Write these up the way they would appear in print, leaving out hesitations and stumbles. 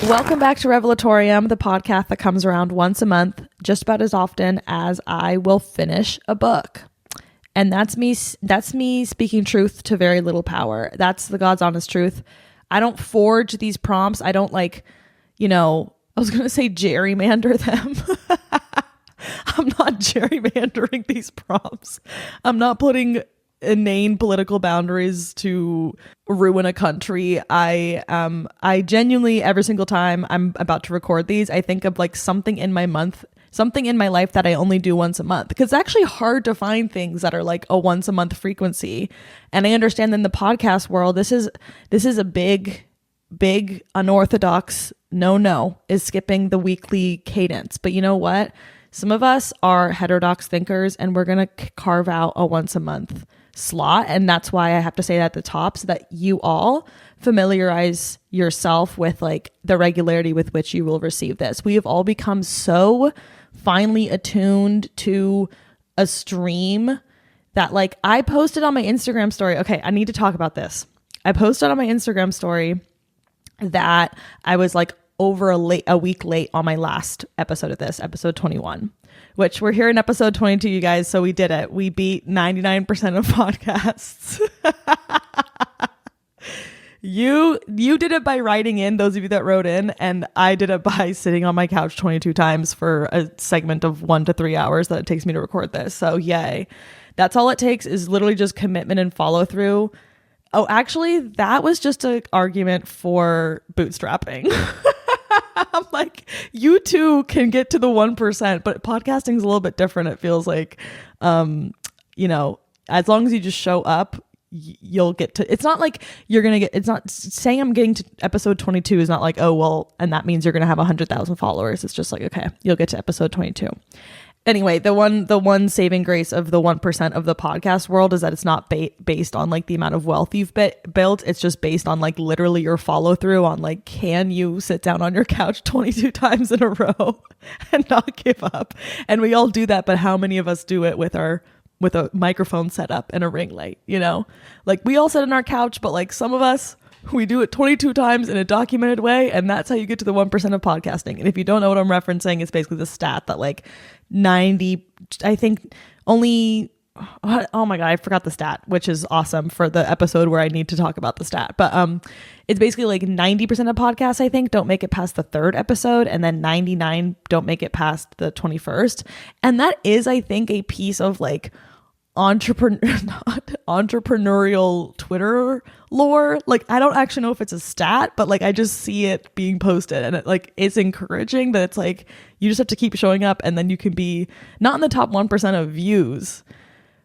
Welcome back to Revelatorium, the podcast that comes around once a month, just about as often as I will finish a book. And that's me speaking truth to very little power. That's the God's honest truth. I don't forge these prompts. I don't I was going to say gerrymander them. I'm not gerrymandering these prompts. I'm not putting inane political boundaries to ruin a country. I genuinely, every single time I'm about to record these, I think of something in my life that I only do once a month, because it's actually hard to find things that are like a once a month frequency. And I understand that in the podcast world, this is a big unorthodox no is skipping the weekly cadence. But you know what? Some of us are heterodox thinkers, and we're going to carve out a once a month slot. And that's why I have to say that at the top, so that you all familiarize yourself with the regularity with which you will receive this. We have all become so finely attuned to a stream that I posted on my Instagram story. Okay, I need to talk about this. I posted on my Instagram story that I was over a week late on my last episode of this, episode 21, which we're here in episode 22, you guys. So we did it. We beat 99% of podcasts. You did it by writing in, those of you that wrote in, and I did it by sitting on my couch 22 times for a segment of 1 to 3 hours that it takes me to record this. So yay. That's all it takes, is literally just commitment and follow through. Oh, actually, that was just an argument for bootstrapping. I'm you too can get to the 1%, but podcasting is a little bit different. It feels like, as long as you just show up, you'll get to, it's not you're going to get, it's not saying I'm getting to episode 22 is not oh, well, and that means you're going to have 100,000 followers. It's just okay, you'll get to episode 22. Anyway, the one saving grace of the 1% of the podcast world is that it's not based on the amount of wealth you've built. It's just based on literally your follow through on can you sit down on your couch 22 times in a row and not give up? And we all do that, but how many of us do it with a microphone set up and a ring light? We all sit on our couch, but some of us, we do it 22 times in a documented way, and that's how you get to the 1% of podcasting. And if you don't know what I'm referencing, it's basically the stat that 90, I think only, oh my God, I forgot the stat, which is awesome for the episode where I need to talk about the stat. But it's basically 90% of podcasts, I think, don't make it past the 3rd episode, and then 99 don't make it past the 21st. And that is, I think, a piece of entrepreneurial Twitter lore. I don't actually know if it's a stat, but I just see it being posted, and it's encouraging that it's you just have to keep showing up, and then you can be not in the top 1% of views.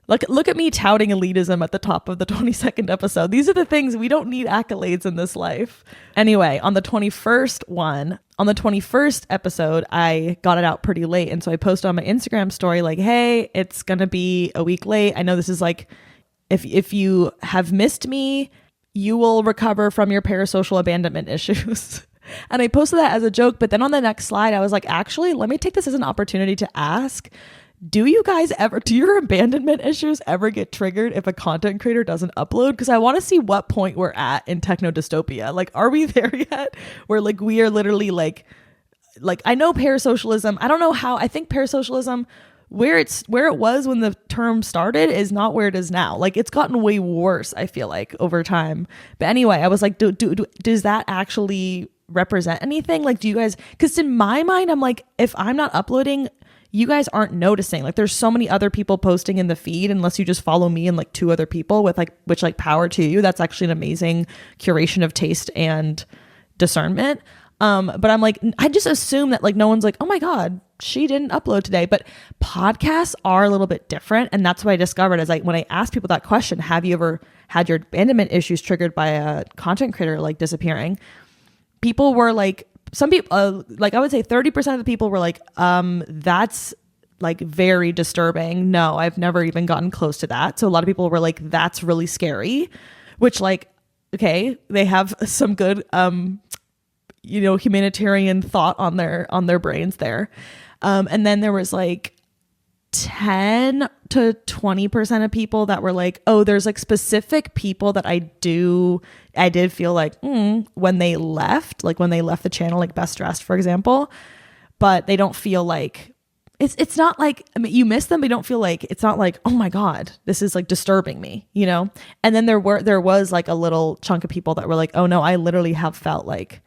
Look at me touting elitism at the top of the 22nd episode. These are the things, we don't need accolades in this life. Anyway, on the 21st episode, I got it out pretty late. And so I posted on my Instagram story, hey, it's going to be a week late. I know this is if you have missed me, you will recover from your parasocial abandonment issues. And I posted that as a joke. But then on the next slide, I was actually, let me take this as an opportunity to ask, do your abandonment issues ever get triggered if a content creator doesn't upload? Because I want to see what point we're at in techno dystopia. Are we there yet? Where we are literally I know parasocialism. I don't know how. I think parasocialism, where it was when the term started, is not where it is now. It's gotten way worse, I feel over time. But anyway, I was does that actually represent anything? Do you guys, because in my mind, I'm if I'm not uploading, you guys aren't noticing. There's so many other people posting in the feed, unless you just follow me and 2 other people with which power to you. That's actually an amazing curation of taste and discernment. But I'm I just assume that no one's oh my God, she didn't upload today. But podcasts are a little bit different. And that's what I discovered is when I asked people that question, have you ever had your abandonment issues triggered by a content creator disappearing? People were some people, I would say 30% of the people were that's very disturbing. No, I've never even gotten close to that. So a lot of people were that's really scary, which okay, they have some good, humanitarian thought on their brains there. And then there was 10 to 20% of people that were like, oh, there's like specific people that I did feel like when they left the channel, like Best Dressed, for example, but they don't feel like it's not like, I mean, you miss them, but you don't feel like, it's not like, oh my God, this is like disturbing me, you know? And then there was like a little chunk of people that were like, oh no, I literally have felt like,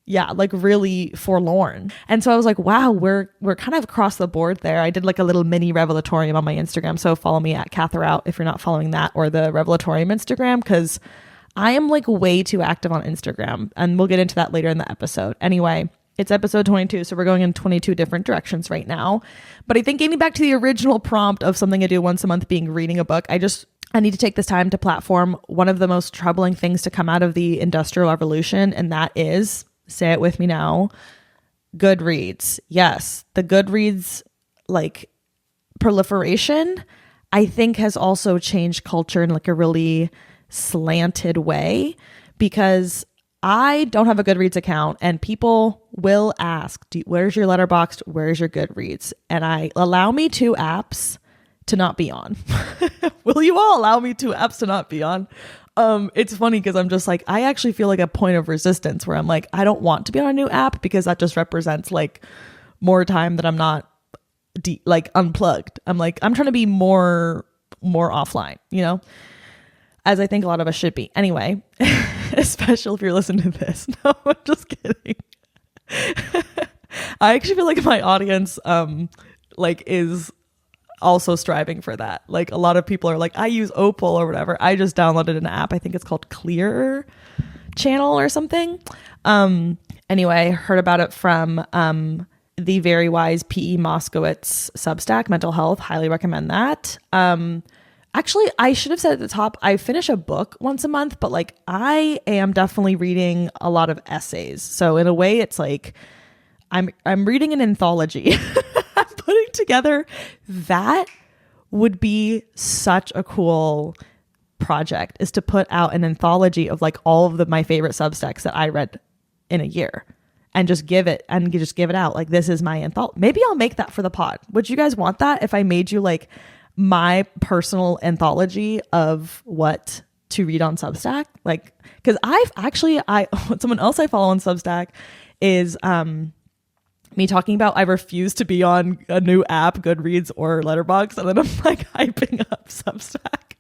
yeah, like really forlorn. And so I was like, wow, we're kind of across the board there. I did like a little mini revelatorium on my Instagram. So follow me at Cathorout if you're not following that, or the revelatorium Instagram, because I am like way too active on Instagram, and we'll get into that later in the episode. Anyway, it's episode 22, so we're going in 22 different directions right now. But I think getting back to the original prompt of something I do once a month being reading a book, I need to take this time to platform one of the most troubling things to come out of the Industrial Revolution, and that is, say it with me now, Goodreads. Yes, the Goodreads like proliferation, I think, has also changed culture in like a really slanted way, because I don't have a Goodreads account and people will ask, where's your Letterboxd? Where's your Goodreads? And I allow me 2 apps to not be on. Will you all allow me 2 apps to not be on? It's funny because I'm just like, I actually feel like a point of resistance where I'm like, I don't want to be on a new app, because that just represents like more time that I'm not like unplugged. I'm like, I'm trying to be more offline, you know, as I think a lot of us should be. Anyway, especially if you're listening to this. No, I'm just kidding. I actually feel like my audience, like is also striving for that. Like a lot of people are like, I use Opal or whatever. I just downloaded an app. I think it's called Clear Channel or something. Anyway, heard about it from the very wise P.E. Moskowitz Substack, Mental Health. Highly recommend that. Actually, I should have said at the top, I finish a book once a month, but like I am definitely reading a lot of essays. So in a way, it's like I'm reading an anthology. I'm putting together. That would be such a cool project, is to put out an anthology of like all of my favorite Substacks that I read in a year, and just give it out. Like, this is my anthology. Maybe I'll make that for the pod. Would you guys want that if I made you like my personal anthology of what to read on Substack? Like, because someone else I follow on Substack is me talking about I refuse to be on a new app, Goodreads or Letterboxd, and then I'm like hyping up Substack.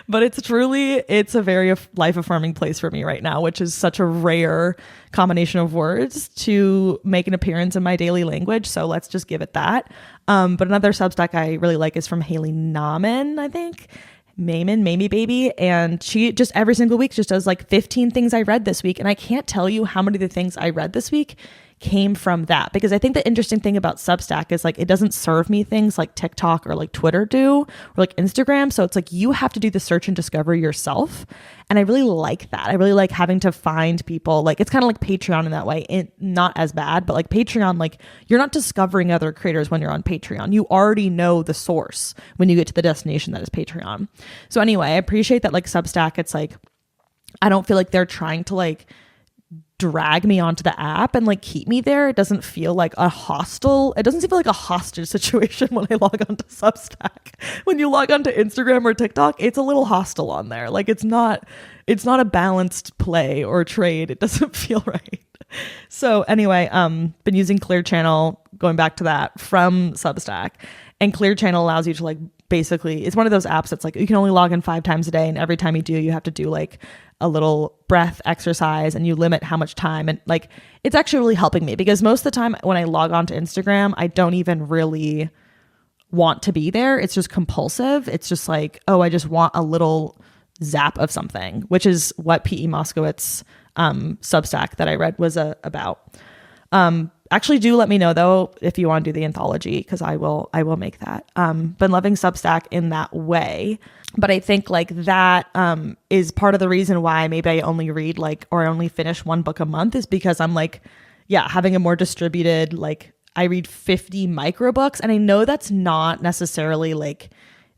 But it's a very life affirming place for me right now, which is such a rare combination of words to make an appearance in my daily language. So let's just give it that. But another Substack I really like is from Haley Naaman, I think. Mamie Baby. And she just every single week just does like 15 things I read this week. And I can't tell you how many of the things I read this week came from that, because I think the interesting thing about Substack is like it doesn't serve me things like TikTok or like Twitter do, or like Instagram. So it's like you have to do the search and discovery yourself, and I really like that. I really like having to find people. Like, it's kind of like Patreon in that way. Not as bad, but like Patreon, like you're not discovering other creators when you're on Patreon. You already know the source when you get to the destination that is Patreon. So anyway, I appreciate that like Substack, it's like I don't feel like they're trying to like drag me onto the app and like keep me there. It doesn't feel like it doesn't feel like a hostage situation when I log onto Substack. When you log onto Instagram or TikTok, it's a little hostile on there. Like it's not a balanced play or trade. It doesn't feel right. So anyway, been using Clear Channel, going back to that, from Substack. And Clear Channel allows you to like, basically, it's one of those apps that's like you can only log in 5 times a day, and every time you do, you have to do like a little breath exercise, and you limit how much time. And like, it's actually really helping me, because most of the time when I log on to Instagram, I don't even really want to be there. It's just compulsive. It's just like, oh, I just want a little zap of something, which is what P.E. Moskowitz Substack that I read was about. Actually, do let me know though if you want to do the anthology, because I will make that. Been loving Substack in that way, but I think like that is part of the reason why maybe I only read or I only finish 1 book a month, is because I'm like, yeah, having a more distributed, like I read 50 micro books, and I know that's not necessarily like,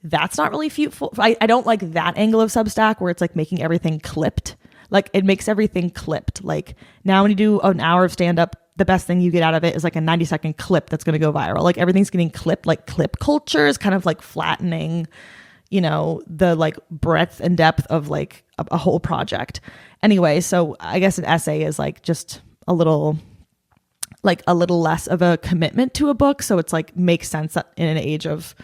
that's not really fruitful. I don't like that angle of Substack where it's like making everything clipped. Like it makes everything clipped. Like now when you do an hour of stand up, the best thing you get out of it is like a 90-second clip that's going to go viral. Like everything's getting clipped, like clip culture is kind of like flattening, you know, the like breadth and depth of like a whole project. Anyway, so I guess an essay is like just a little less of a commitment to a book. So it's like makes sense that in an age of,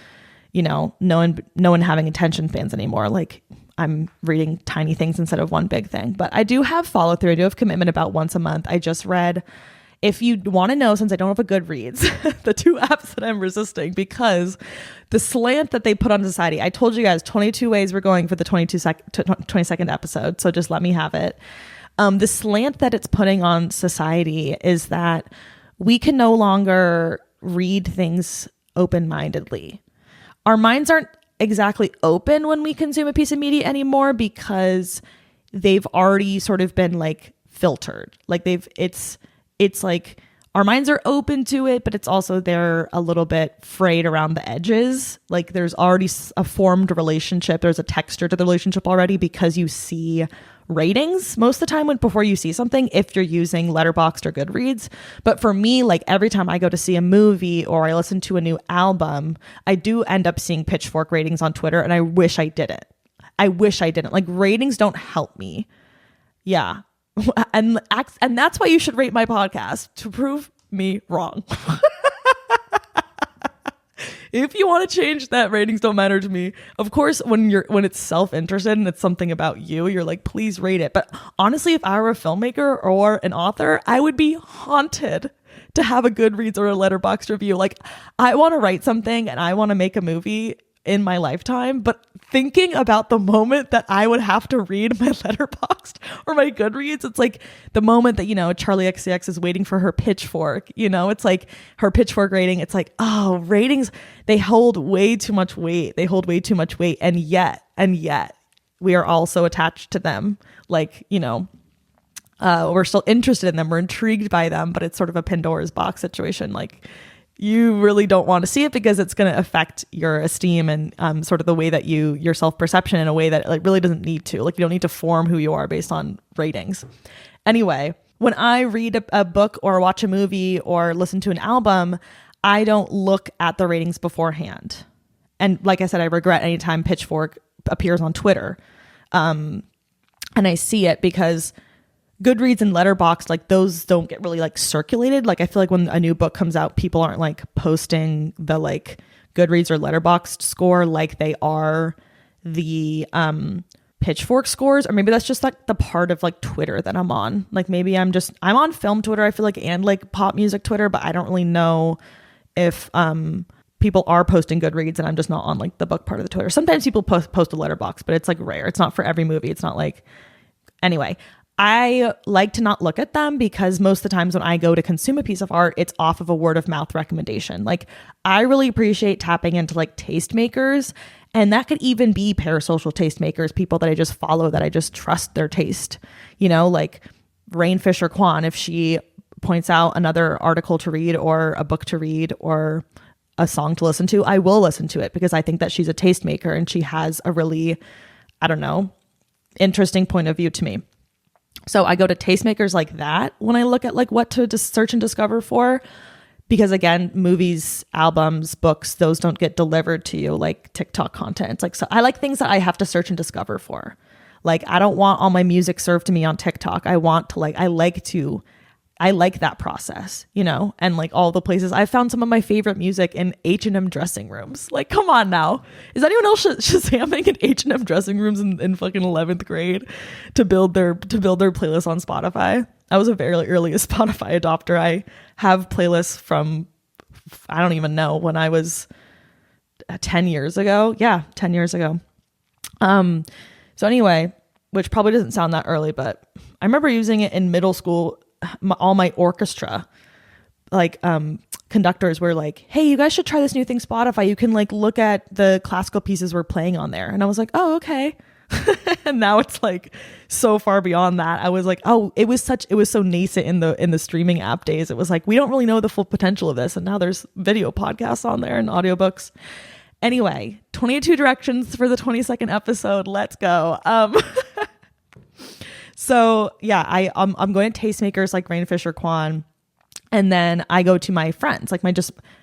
you know, no one having attention spans anymore. Like I'm reading tiny things instead of one big thing. But I do have follow through. I do have commitment about once a month. I just read, if you want to know, since I don't have a Goodreads, the 2 apps that I'm resisting because the slant that they put on society. I told you guys 22 ways we're going for the 22nd episode. So just let me have it. The slant that it's putting on society is that we can no longer read things open-mindedly. Our minds aren't exactly open when we consume a piece of media anymore because they've already sort of been like filtered. Like it's like our minds are open to it, but it's also they're a little bit frayed around the edges. Like there's already a formed relationship. There's a texture to the relationship already because you see ratings most of the time before you see something, if you're using Letterboxd or Goodreads. But for me, like every time I go to see a movie or I listen to a new album, I do end up seeing pitchfork ratings on Twitter, and I wish I didn't. Like ratings don't help me. Yeah. And that's why you should rate my podcast, to prove me wrong. If you want to change that, ratings don't matter to me. Of course, when it's self-interested and it's something about you, you're like, please rate it. But honestly, if I were a filmmaker or an author, I would be haunted to have a Goodreads or a Letterboxd review. Like, I want to write something and I want to make a movie in my lifetime, but thinking about the moment that I would have to read my Letterboxd or my Goodreads, it's like the moment that, you know, Charlie XCX is waiting for her pitchfork, you know, it's like her pitchfork rating. It's like, oh, ratings, they hold way too much weight. And yet we are also attached to them. Like, you know, we're still interested in them. We're intrigued by them, but it's sort of a Pandora's box situation. Like, you really don't want to see it because it's going to affect your esteem and sort of the way that your self-perception in a way that like really doesn't need to. Like, you don't need to form who you are based on ratings. Anyway, when I read a book or watch a movie or listen to an album, I don't look at the ratings beforehand. And like I said, I regret anytime Pitchfork appears on Twitter. And I see it because Goodreads and Letterboxd, like those don't get really like circulated. Like I feel like when a new book comes out, people aren't like posting the like Goodreads or Letterboxd score like they are the Pitchfork scores. Or maybe that's just like the part of like Twitter that I'm on. Like maybe I'm on film Twitter, I feel like, and like pop music Twitter, but I don't really know if people are posting Goodreads and I'm just not on like the book part of the Twitter. Sometimes people post a Letterboxd, but it's like rare. It's not for every movie. It's not like, anyway. I like to not look at them because most of the times when I go to consume a piece of art, it's off of a word of mouth recommendation. Like I really appreciate tapping into like tastemakers, and that could even be parasocial tastemakers, people that I just follow, that I just trust their taste, you know, like Rain Fisher Kwan. If she points out another article to read or a book to read or a song to listen to, I will listen to it because I think that she's a tastemaker and she has a really, I don't know, interesting point of view to me. So I go to tastemakers like that when I look at like what to search and discover for, because again, movies, albums, books, those don't get delivered to you like TikTok content. It's like, so I like things that I have to search and discover for. Like, I don't want all my music served to me on TikTok. I like that process, you know, and like all the places I found some of my favorite music in H&M dressing rooms. Like, come on now. Is anyone else shazamming in H&M dressing rooms in fucking 11th grade to build their playlist on Spotify? I was a very early Spotify adopter. I have playlists from, I don't even know, when I was 10 years ago. Yeah, 10 years ago. So anyway, which probably doesn't sound that early, but I remember using it in middle school. All my orchestra like conductors were like, hey, you guys should try this new thing, Spotify. You can like look at the classical pieces we're playing on there. And I was like, oh, okay. And now it's like so far beyond that. I was like, oh, it was so nascent in the streaming app days. It was like, we don't really know the full potential of this. And now there's video podcasts on there and audiobooks. Anyway, 22 directions for the 22nd episode. Let's go. So yeah, I'm going to tastemakers like Rain Fisher Kwan, And then I go to my friends, like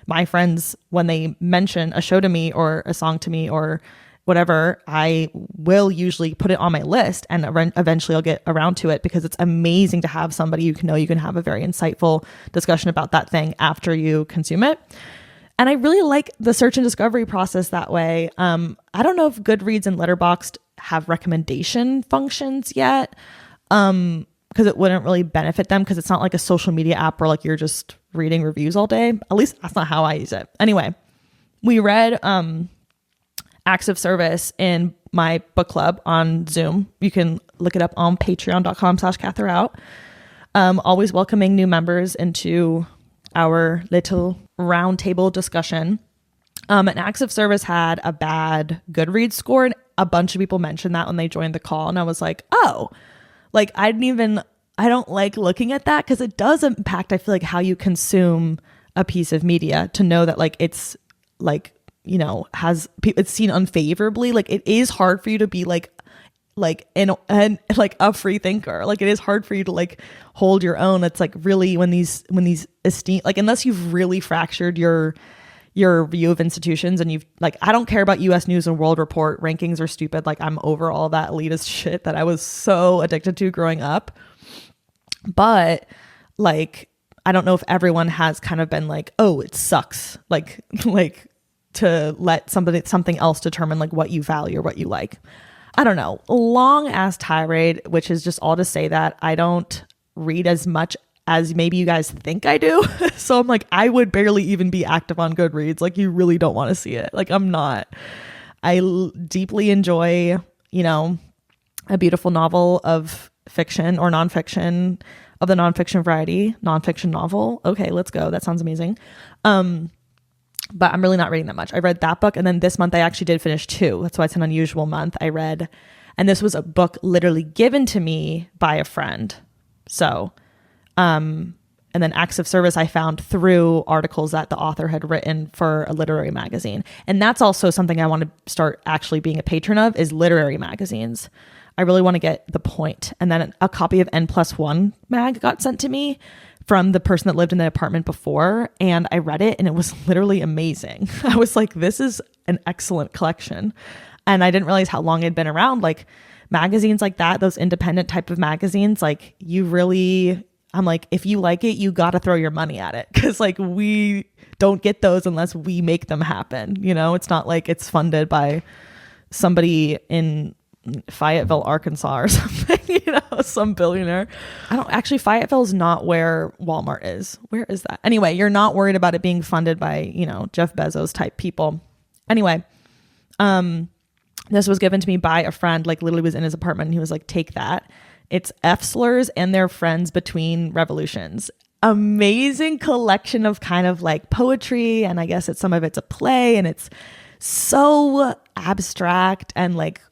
my friends, when they mention a show to me or a song to me or whatever, I will usually put it on my list, and eventually I'll get around to it, because it's amazing to have somebody you can have a very insightful discussion about that thing after you consume it. And I really like the search and discovery process that way. I don't know if Goodreads and Letterboxd have recommendation functions yet, because it wouldn't really benefit them, because it's not like a social media app where like you're just reading reviews all day. At least that's not how I use it. Anyway, we read Acts of Service in my book club on Zoom. You can look it up on patreon.com/catherout. Always welcoming new members into our little roundtable discussion. And Acts of Service had a bad Goodreads score, and a bunch of people mentioned that when they joined the call. And I was like, oh, like I don't like looking at that, because it does impact, I feel like, how you consume a piece of media, to know that like it's like, you know, it's seen unfavorably. Like it is hard for you to be like a free thinker. Like it is hard for you to like hold your own. It's like really when these esteem, like unless you've really fractured your view of institutions, and you've like, I don't care about US News and World Report, rankings are stupid. Like I'm over all that elitist shit that I was so addicted to growing up. But like, I don't know if everyone has kind of been like, oh, it sucks. Like to let something else determine like what you value or what you like. I don't know. Long ass tirade, which is just all to say that I don't read as much as maybe you guys think I do. So I'm like, I would barely even be active on Goodreads. Like you really don't want to see it. Like I'm not. I deeply enjoy, you know, a beautiful novel of fiction or nonfiction, of the nonfiction variety, nonfiction novel. Okay, let's go. That sounds amazing. But I'm really not reading that much. I read that book, and then this month I actually did finish 2. That's why it's an unusual month. I read, and this was a book literally given to me by a friend. So, and then Acts of Service I found through articles that the author had written for a literary magazine. And that's also something I want to start actually being a patron of, is literary magazines. I really want to get the point. And then a copy of N+1 mag got sent to me from the person that lived in the apartment before, and I read it and it was literally amazing. I was like, this is an excellent collection. And I didn't realize how long it had been around. Like magazines like that, those independent type of magazines, like I'm like, if you like it, you got to throw your money at it, because like we don't get those unless we make them happen. You know, it's not like it's funded by somebody in Fayetteville, Arkansas or something, you know, some billionaire. Fayetteville is not where Walmart is. Where is that? Anyway, you're not worried about it being funded by, you know, Jeff Bezos type people. Anyway, this was given to me by a friend, like literally was in his apartment, and he was like, take that. It's F slurs and their friends between revolutions. Amazing collection of kind of like poetry, and I guess some of it's a play, and it's so abstract and like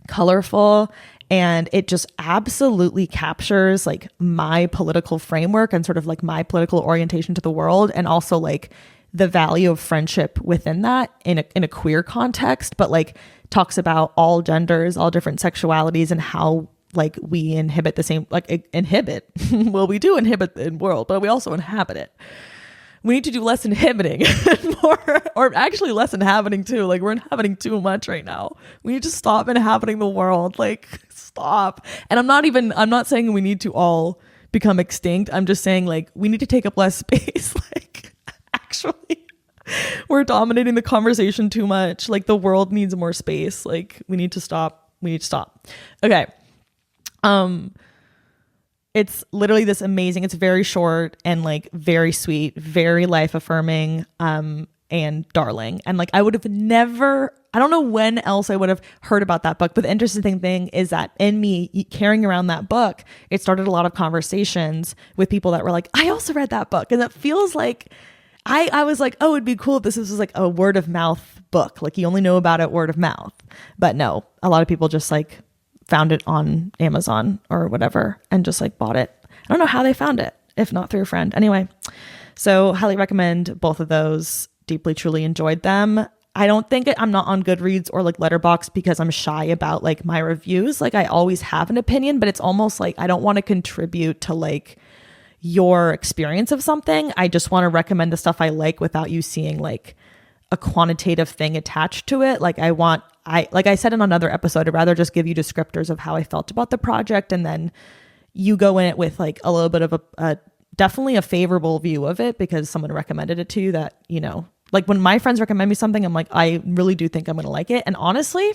colorful, and it just absolutely captures like my political framework and sort of like my political orientation to the world, and also like the value of friendship within that in a queer context, but like talks about all genders, all different sexualities, and how like we inhibit the same, like inhibit. Well, we do inhibit the world, but we also inhabit it. We need to do less inhibiting and more, or actually less inhabiting too. Like we're inhabiting too much right now. We need to stop inhabiting the world. Like stop. And I'm not saying we need to all become extinct. I'm just saying like we need to take up less space. Like actually we're dominating the conversation too much. Like the world needs more space. Like we need to stop. Okay. It's literally this amazing, it's very short and like very sweet, very life affirming, and darling. And like, I don't know when else I would have heard about that book, but the interesting thing is that in me carrying around that book, it started a lot of conversations with people that were like, I also read that book. And it feels like I was like, oh, it'd be cool if this was like a word of mouth book. Like you only know about it word of mouth, but no, a lot of people just like found it on Amazon or whatever and just like bought it. I don't know how they found it, if not through a friend. Anyway, so highly recommend both of those. Deeply, truly enjoyed them. I don't think I'm not on Goodreads or like Letterboxd because I'm shy about like my reviews. Like I always have an opinion, but it's almost like I don't want to contribute to like, your experience of something. I just want to recommend the stuff I like without you seeing like a quantitative thing attached to it. Like like I said in another episode, I'd rather just give you descriptors of how I felt about the project, and then you go in it with like a little bit of a definitely a favorable view of it because someone recommended it to you. That, you know, like when my friends recommend me something, I'm like, I really do think I'm going to like it. And honestly,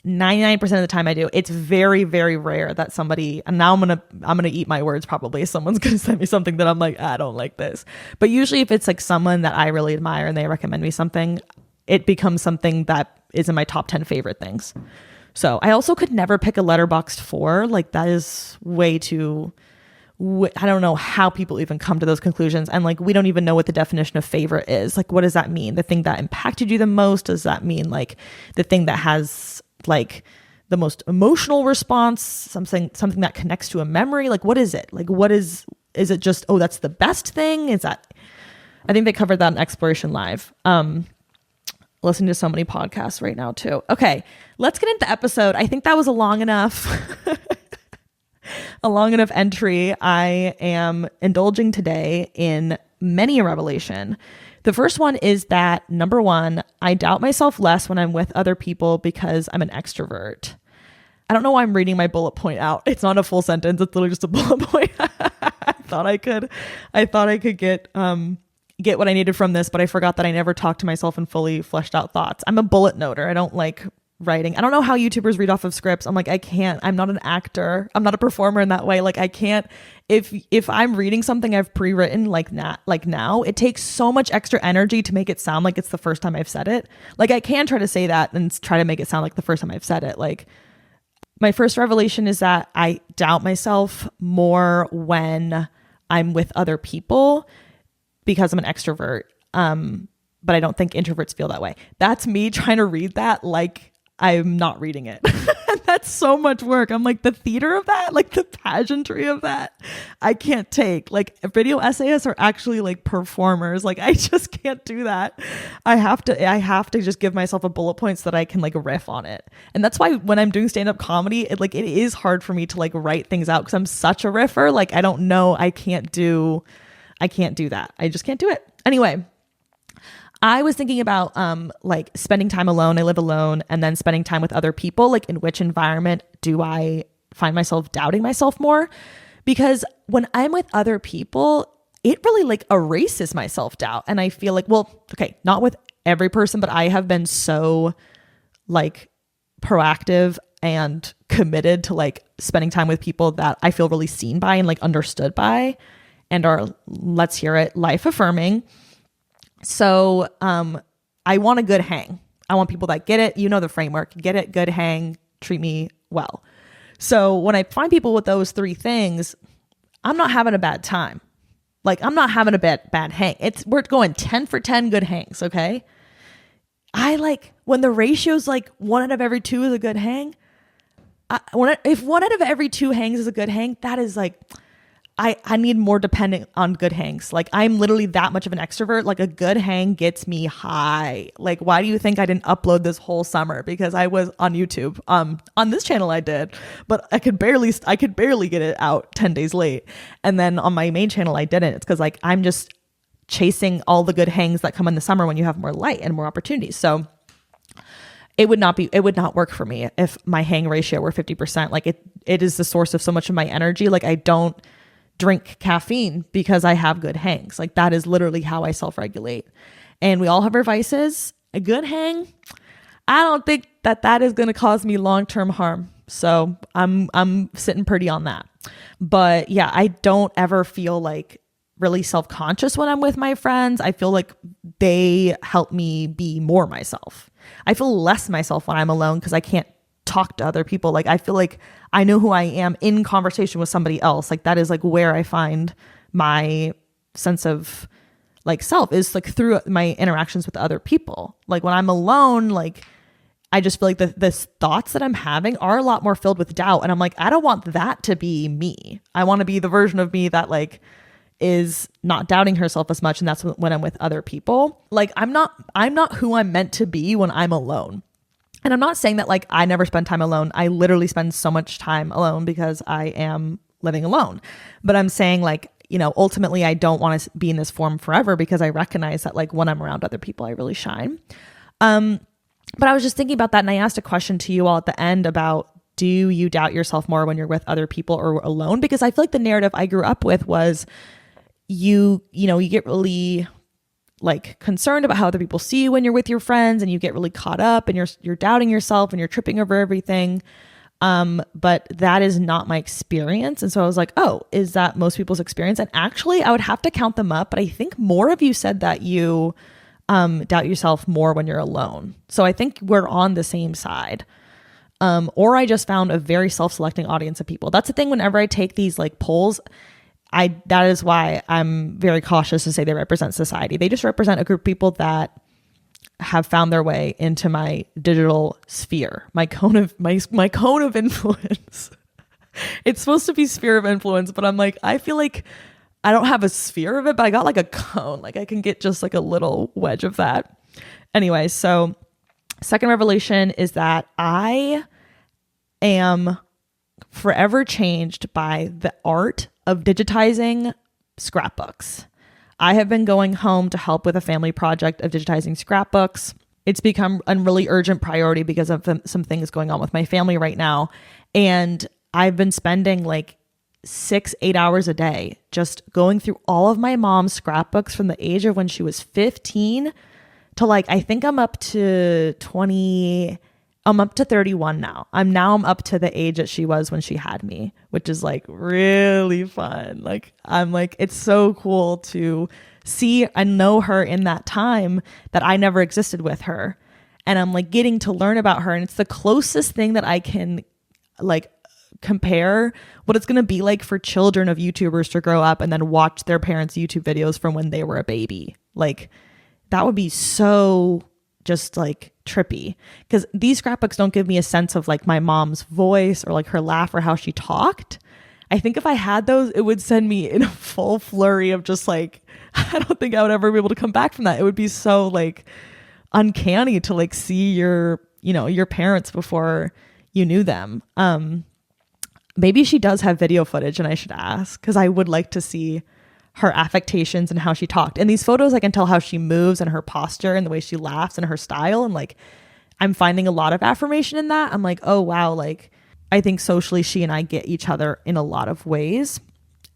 99% of the time I do. It's very, very rare that somebody, and now I'm going to eat my words probably. Someone's going to send me something that I'm like, I don't like this. But usually if it's like someone that I really admire and they recommend me something, it becomes something that is in my top 10 favorite things. So I also could never pick a letterboxd 4. Like that is way too, I don't know how people even come to those conclusions. And like, we don't even know what the definition of favorite is. Like, what does that mean? The thing that impacted you the most? Does that mean like the thing that has like the most emotional response, something that connects to a memory? Like, what is it? Like, what is it just, oh, that's the best thing? Is that, I think they covered that in Exploration Live. Listening to so many podcasts right now too. Okay, let's get into the episode. I think that was a long enough entry. I am indulging today in many a revelation. The first one is that, number one, I doubt myself less when I'm with other people because I'm an extrovert. I don't know why I'm reading my bullet point out. It's not a full sentence. It's literally just a bullet point. I thought I could get what I needed from this, but I forgot that I never talked to myself in fully fleshed out thoughts. I'm a bullet noter. I don't like writing. I don't know how YouTubers read off of scripts. I'm like, I can't. I'm not an actor. I'm not a performer in that way. Like I can't. If I'm reading something I've pre-written like now, it takes so much extra energy to make it sound like it's the first time I've said it. Like I can try to say that and try to make it sound like the first time I've said it. Like my first revelation is that I doubt myself more when I'm with other people because I'm an extrovert. But I don't think introverts feel that way. That's me trying to read that like I'm not reading it. That's so much work. I'm like, the theater of that, like the pageantry of that, I can't take. Like video essayists are actually like performers. Like I just can't do that. I have to just give myself a bullet point so that I can like riff on it. And that's why when I'm doing stand-up comedy, it is hard for me to like write things out because I'm such a riffer. Like I don't know. I can't do that. I just can't do it. Anyway, I was thinking about like spending time alone. I live alone, and then spending time with other people. Like in which environment do I find myself doubting myself more? Because when I'm with other people, it really like erases my self-doubt. And I feel like, well, okay, not with every person, but I have been so like proactive and committed to like spending time with people that I feel really seen by and like understood by and are, let's hear it, life affirming. So I want a good hang. I want people that get it. You know the framework. Get it, good hang, treat me well. So when I find people with those 3 things, I'm not having a bad time. Like I'm not having a bad hang. We're going 10 for 10 good hangs, okay? I like when the ratio's like 1 out of every 2 is a good hang. If 1 out of every 2 hangs is a good hang, that is like, I need more dependent on good hangs. Like I'm literally that much of an extrovert. Like a good hang gets me high. Like why do you think I didn't upload this whole summer? Because I was on YouTube. On this channel I did, but I could barely get it out 10 days late. And then on my main channel I didn't. It's because like I'm just chasing all the good hangs that come in the summer when you have more light and more opportunities. So it would not work for me if my hang ratio were 50%. Like it is the source of so much of my energy. Like I don't drink caffeine because I have good hangs. Like that is literally how I self-regulate. And we all have our vices. A good hang, I don't think that is going to cause me long-term harm. So I'm sitting pretty on that. But yeah, I don't ever feel like really self-conscious when I'm with my friends. I feel like they help me be more myself. I feel less myself when I'm alone because I can't talk to other people. Like I feel like I know who I am in conversation with somebody else. Like that is like where I find my sense of like self is like through my interactions with other people. Like when I'm alone, like I just feel like the thoughts that I'm having are a lot more filled with doubt. And I'm like, I don't want that to be me. I want to be the version of me that like is not doubting herself as much. And that's when I'm with other people. Like I'm not who I'm meant to be when I'm alone. And I'm not saying that like I never spend time alone. I literally spend so much time alone because I am living alone. But I'm saying like, you know, ultimately I don't want to be in this form forever because I recognize that like when I'm around other people, I really shine. But I was just thinking about that, and I asked a question to you all at the end about, do you doubt yourself more when you're with other people or alone? Because I feel like the narrative I grew up with was you get really like concerned about how other people see you when you're with your friends, and you get really caught up and you're doubting yourself and you're tripping over everything. But that is not my experience. And so I was like, oh, is that most people's experience? And actually I would have to count them up, but I think more of you said that you doubt yourself more when you're alone. So I think we're on the same side. Or I just found a very self-selecting audience of people. That's the thing. Whenever I take these like polls, that is why I'm very cautious to say they represent society. They just represent a group of people that have found their way into my digital sphere, my cone of influence. It's supposed to be sphere of influence, but I'm like, I feel like I don't have a sphere of it, but I got like a cone. Like I can get just like a little wedge of that. Anyway, so second revelation is that I am forever changed by the art of digitizing scrapbooks. I have been going home to help with a family project of digitizing scrapbooks. It's become a really urgent priority because of some things going on with my family right now. And I've been spending like 6-8 hours a day just going through all of my mom's scrapbooks from the age of when she was 15 to like, I think I'm up to 31 now. I'm up to the age that she was when she had me, which is like really fun. Like I'm like, it's so cool to see and know her in that time that I never existed with her. And I'm like getting to learn about her. And it's the closest thing that I can like compare what it's going to be like for children of YouTubers to grow up and then watch their parents' YouTube videos from when they were a baby. Like that would be so just like trippy, because these scrapbooks don't give me a sense of like my mom's voice or like her laugh or how she talked. I think if I had those, it would send me in a full flurry of just like, I don't think I would ever be able to come back from that. It would be so like uncanny to like see your parents before you knew them. Maybe she does have video footage and I should ask, because I would like to see her affectations and how she talked. In these photos, I can tell how she moves and her posture and the way she laughs and her style. And like, I'm finding a lot of affirmation in that. I'm like, oh, wow. Like, I think socially, she and I get each other in a lot of ways.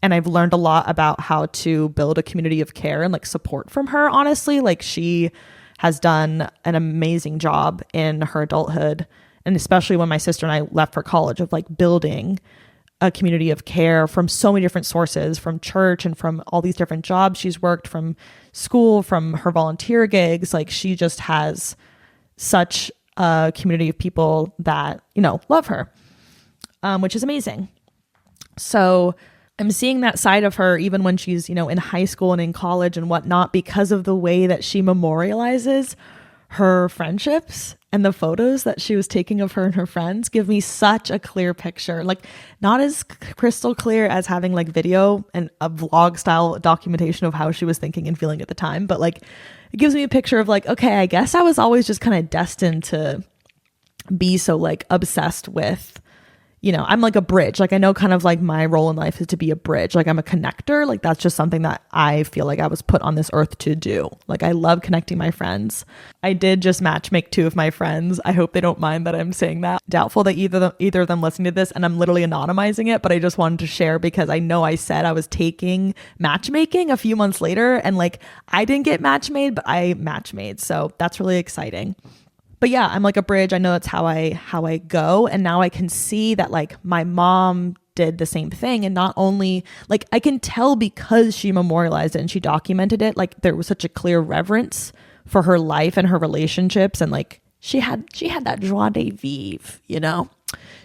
And I've learned a lot about how to build a community of care and like support from her. Honestly, like she has done an amazing job in her adulthood. And especially when my sister and I left for college, of like building a community of care from so many different sources, from church and from all these different jobs she's worked, from school, from her volunteer gigs. Like she just has such a community of people that, love her, which is amazing. So I'm seeing that side of her even when she's, in high school and in college and whatnot, because of the way that she memorializes her friendships, and the photos that she was taking of her and her friends give me such a clear picture. Like not as crystal clear as having like video and a vlog style documentation of how she was thinking and feeling at the time. But like, it gives me a picture of like, okay, I guess I was always just kind of destined to be so like obsessed with, I'm like a bridge. Like I know kind of like my role in life is to be a bridge. Like I'm a connector. Like that's just something that I feel like I was put on this earth to do. Like I love connecting my friends. I did just matchmake 2 of my friends. I hope they don't mind that I'm saying that. Doubtful that either of them listening to this, and I'm literally anonymizing it, but I just wanted to share because I know I said I was taking matchmaking a few months later, and like I didn't get match made, but I match made. So that's really exciting. But yeah, I'm like a bridge. I know that's how I go. And now I can see that like my mom did the same thing. And not only like I can tell because she memorialized it and she documented it, like there was such a clear reverence for her life and her relationships. And like she had that joie de vivre,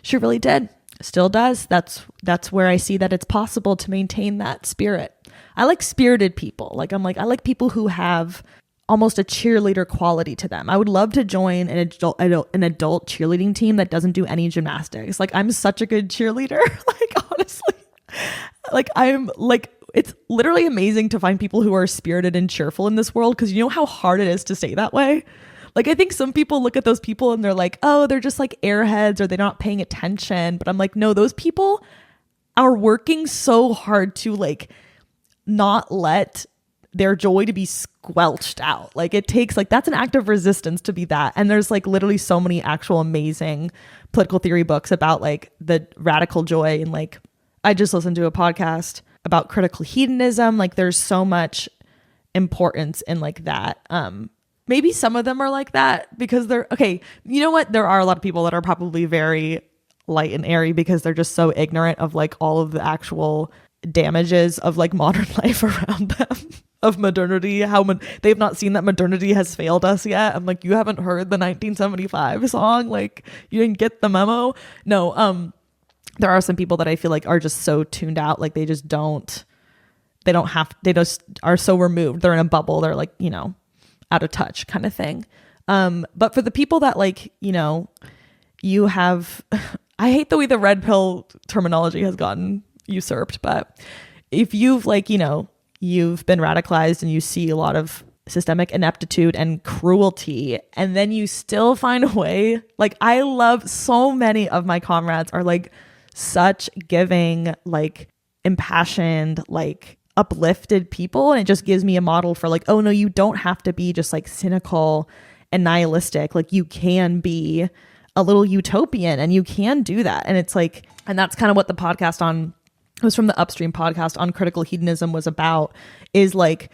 she really did. Still does. That's where I see that it's possible to maintain that spirit. I like spirited people. Like I'm like, I like people who have almost a cheerleader quality to them. I would love to join an adult cheerleading team that doesn't do any gymnastics. Like I'm such a good cheerleader. Like honestly, like I'm like, it's literally amazing to find people who are spirited and cheerful in this world, because you know how hard it is to stay that way. Like I think some people look at those people and they're like, oh, they're just like airheads or they're not paying attention. But I'm like, no, those people are working so hard to like not let their joy to be squelched out. Like it takes like, that's an act of resistance to be that. And there's like literally so many actual amazing political theory books about like the radical joy. And like, I just listened to a podcast about critical hedonism. Like there's so much importance in like that. Maybe some of them are like that because they're okay. You know what? There are a lot of people that are probably very light and airy because they're just so ignorant of like all of the actual damages of like modern life around them, of modernity, they've not seen that modernity has failed us yet. I'm like, you haven't heard the 1975 song, like you didn't get the memo. No, there are some people that I feel like are just so tuned out, like they just are so removed, they're in a bubble, they're like, you know, out of touch kind of thing. But for the people that like, you know, you have I hate the way the red pill terminology has gotten usurped, but if you've like, you know, you've been radicalized and you see a lot of systemic ineptitude and cruelty, and then you still find a way, like I love so many of my comrades are like such giving, like impassioned, like uplifted people, and it just gives me a model for like, oh no, you don't have to be just like cynical and nihilistic, like you can be a little utopian and you can do that. And it's like, and that's kind of what the podcast on, it was from the Upstream podcast on critical hedonism was about, is like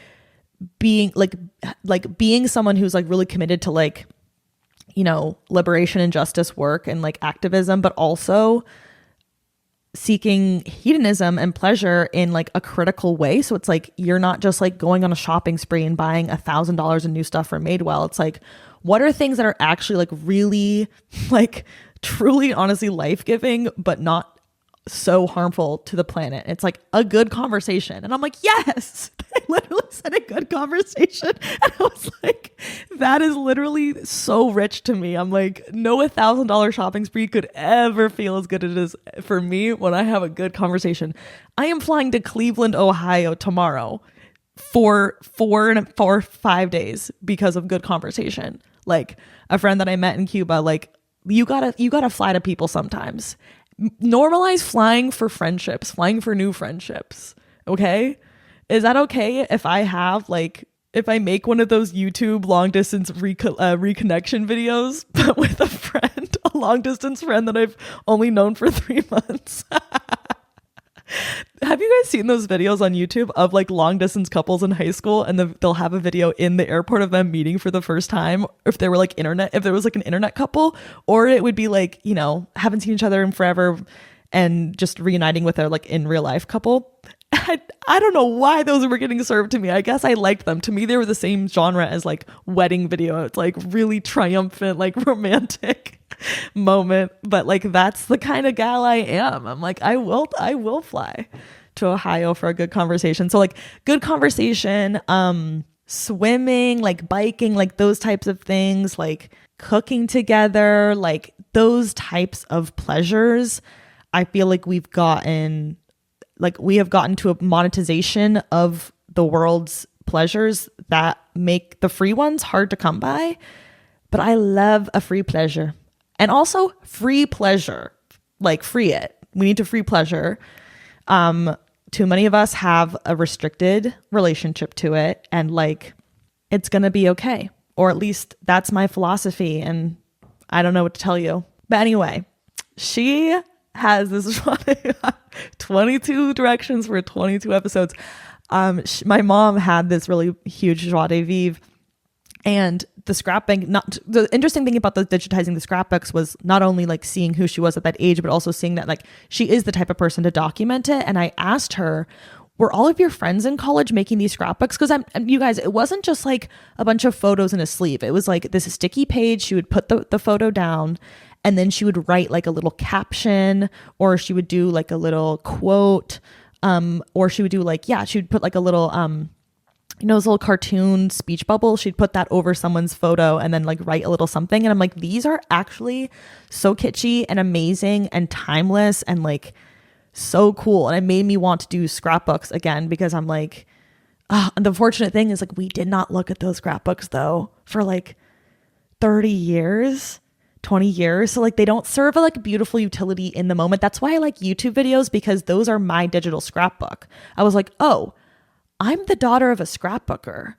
being like being someone who's like really committed to like, you know, liberation and justice work and like activism, but also seeking hedonism and pleasure in like a critical way. So it's like, you're not just like going on a shopping spree and buying $1,000 in new stuff from Madewell. It's like, what are things that are actually like really like truly honestly life-giving, but not so harmful to the planet? It's like a good conversation. And I'm like, yes, I literally said a good conversation. And I was like, that is literally so rich to me. I'm like, no $1,000 shopping spree could ever feel as good as it is for me when I have a good conversation. I am flying to Cleveland, Ohio tomorrow for 5 days because of good conversation. Like a friend that I met in Cuba, like you gotta fly to people sometimes. Normalize flying for friendships, flying for new friendships. Okay. Is that okay if I have like, if I make one of those YouTube long distance reconnection videos, but with a friend, a long distance friend that I've only known for 3 months? Have you guys seen those videos on YouTube of like long distance couples in high school, and they'll have a video in the airport of them meeting for the first time, if they were like if there was like an internet couple, or it would be like, you know, haven't seen each other in forever and just reuniting with their like in real life couple. I don't know why those were getting served to me. I guess I liked them. To me, they were the same genre as like wedding video. It's like really triumphant, like romantic moment. But like, that's the kind of gal I am. I'm like, I will fly to Ohio for a good conversation. So like good conversation, swimming, like biking, like those types of things, like cooking together, like those types of pleasures. I feel like we have gotten to a monetization of the world's pleasures that make the free ones hard to come by. But I love a free pleasure. And also free pleasure, like free it. We need to free pleasure. Too many of us have a restricted relationship to it, and like, it's going to be okay. Or at least that's my philosophy, and I don't know what to tell you. But anyway, she has this 22 directions for 22 episodes. My mom had this really huge joie de vivre, and the scrapbook, the interesting thing about the digitizing the scrapbooks was not only like seeing who she was at that age, but also seeing that like she is the type of person to document it. And I asked her, were all of your friends in college making these scrapbooks? Because you guys, it wasn't just like a bunch of photos in a sleeve. It was like this sticky page. She would put the photo down, and then she would write like a little caption, or she would do like a little quote, or she would do like, she would put like a little, those little cartoon speech bubbles. She'd put that over someone's photo and then like write a little something. And I'm like, these are actually so kitschy and amazing and timeless and like so cool. And it made me want to do scrapbooks again, because I'm like, and the fortunate thing is like, we did not look at those scrapbooks though for like 30 years. 20 years. So like they don't serve a like beautiful utility in the moment. That's why I like YouTube videos, because those are my digital scrapbook. I was like, oh, I'm the daughter of a scrapbooker.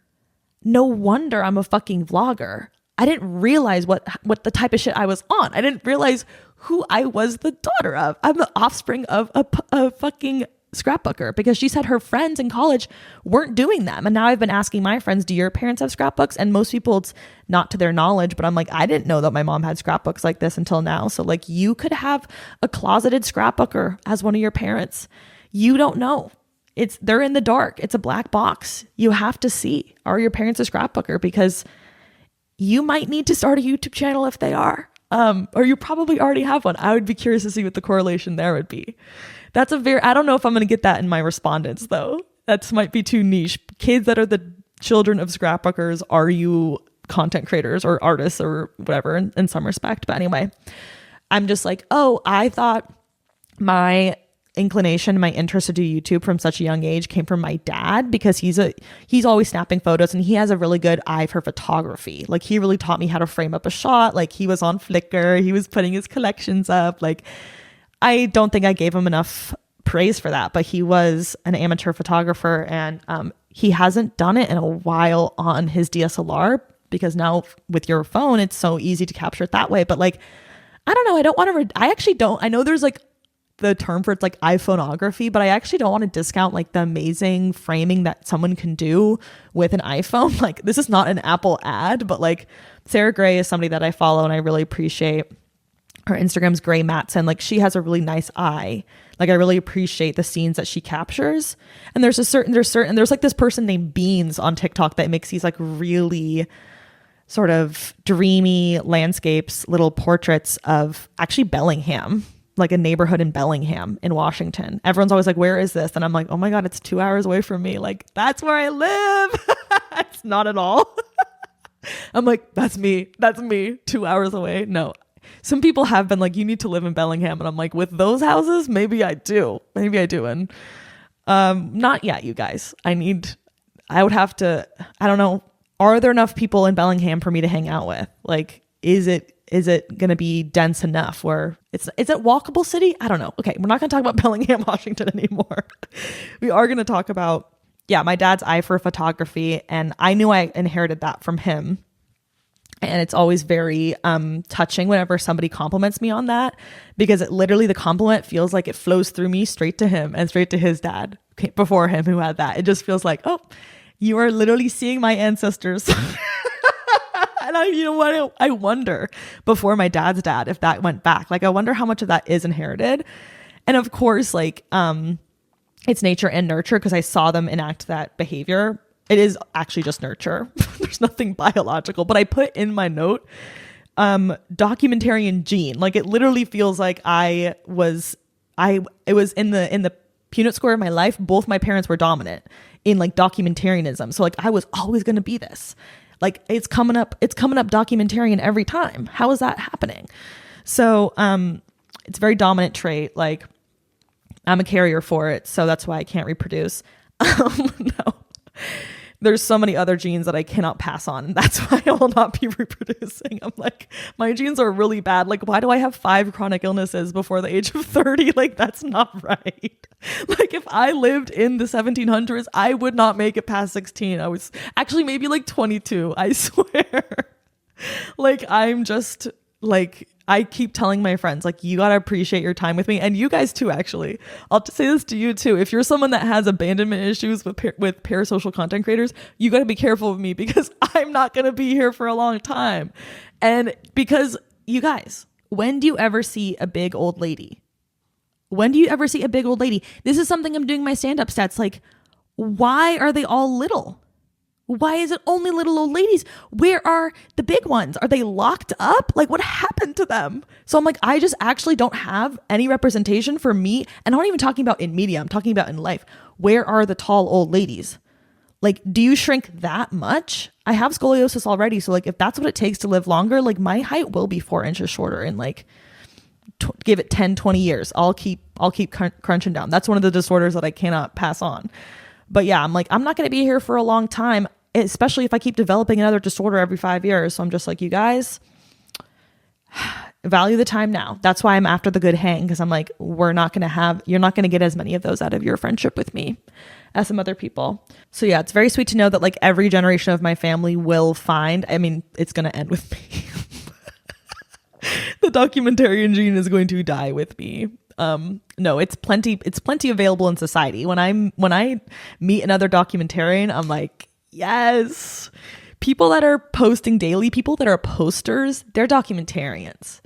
No wonder I'm a fucking vlogger. I didn't realize what the type of shit I was on. I didn't realize who I was the daughter of. I'm the offspring of a fucking scrapbooker, because she said her friends in college weren't doing them. And now I've been asking my friends, do your parents have scrapbooks? And most people, it's not to their knowledge, but I'm like, I didn't know that my mom had scrapbooks like this until now. So like you could have a closeted scrapbooker as one of your parents. You don't know. They're in the dark. It's a black box. You have to see, are your parents a scrapbooker? Because you might need to start a YouTube channel if they are. Or you probably already have one. I would be curious to see what the correlation there would be. I don't know if I'm going to get that in my respondents though. That might be too niche. Kids that are the children of scrapbookers, are you content creators or artists or whatever in some respect? But anyway, I'm just like, oh, I thought my inclination, my interest to do YouTube from such a young age came from my dad, because he's always snapping photos and he has a really good eye for photography. Like he really taught me how to frame up a shot. Like he was on Flickr, he was putting his collections up. Like I don't think I gave him enough praise for that, but he was an amateur photographer, and he hasn't done it in a while on his DSLR, because now with your phone, it's so easy to capture it that way. But like, I don't know. I don't want to, I actually don't, I know there's like the term for it's like iPhoneography, but I actually don't want to discount like the amazing framing that someone can do with an iPhone. Like this is not an Apple ad, but like Sarah Gray is somebody that I follow and I really appreciate. Her Instagram's Gray Matson. Like she has a really nice eye. Like I really appreciate the scenes that she captures. And there's like this person named Beans on TikTok that makes these like really sort of dreamy landscapes, little portraits of actually Bellingham, like a neighborhood in Bellingham in Washington. Everyone's always like, where is this? And I'm like, oh my God, it's 2 hours away from me. Like that's where I live. It's not at all. I'm like, that's me. 2 hours away. No. Some people have been like, you need to live in Bellingham. And I'm like, with those houses, maybe I do. And not yet, you guys. I would have to, I don't know. Are there enough people in Bellingham for me to hang out with? Like, is it going to be dense enough where is it walkable city? I don't know. Okay. We're not going to talk about Bellingham, Washington anymore. We are going to talk about, my dad's eye for photography. And I knew I inherited that from him. And it's always very touching whenever somebody compliments me on that, because it literally, the compliment feels like it flows through me straight to him and straight to his dad before him who had that. It just feels like, oh, you are literally seeing my ancestors. And I wonder before my dad's dad, if that went back, like I wonder how much of that is inherited. And of course, like it's nature and nurture, because I saw them enact that behavior. It is actually just nurture. There's nothing biological, but I put in my note, documentarian gene. Like it literally feels like it was in the Punnett square of my life. Both my parents were dominant in like documentarianism. So like I was always going to be this, like it's coming up documentarian every time. How is that happening? So, it's a very dominant trait. Like I'm a carrier for it. So that's why I can't reproduce. No. There's so many other genes that I cannot pass on. And that's why I will not be reproducing. I'm like, my genes are really bad. Like, why do I have 5 chronic illnesses before the age of 30? Like, that's not right. Like, if I lived in the 1700s, I would not make it past 16. I was actually maybe like 22. I swear. Like, I'm just like, I keep telling my friends, like, you got to appreciate your time with me. And you guys too, actually. I'll say this to you too. If you're someone that has abandonment issues with parasocial content creators, you got to be careful with me, because I'm not going to be here for a long time. And because you guys, when do you ever see a big old lady? This is something I'm doing my stand-up stats. Like, why are they all little? Why is it only little old ladies? Where are the big ones? Are they locked up? Like, what happened to them? So I'm like, I just actually don't have any representation for me. And I'm not even talking about in media. I'm talking about in life. Where are the tall old ladies? Like, do you shrink that much? I have scoliosis already. So like, if that's what it takes to live longer, like my height will be 4 inches shorter in like, give it 10, 20 years. I'll keep crunching down. That's one of the disorders that I cannot pass on. But yeah, I'm like, I'm not going to be here for a long time, especially if I keep developing another disorder every 5 years. So I'm just like, you guys, value the time now. That's why I'm after the good hang, because I'm like, you're not going to get as many of those out of your friendship with me as some other people. So yeah, it's very sweet to know that like every generation of my family will find, I mean, it's going to end with me. The documentarian gene is going to die with me. No, it's plenty available in society. When I meet another documentarian, I'm like, yes. People that are posting daily, people that are posters, they're documentarians.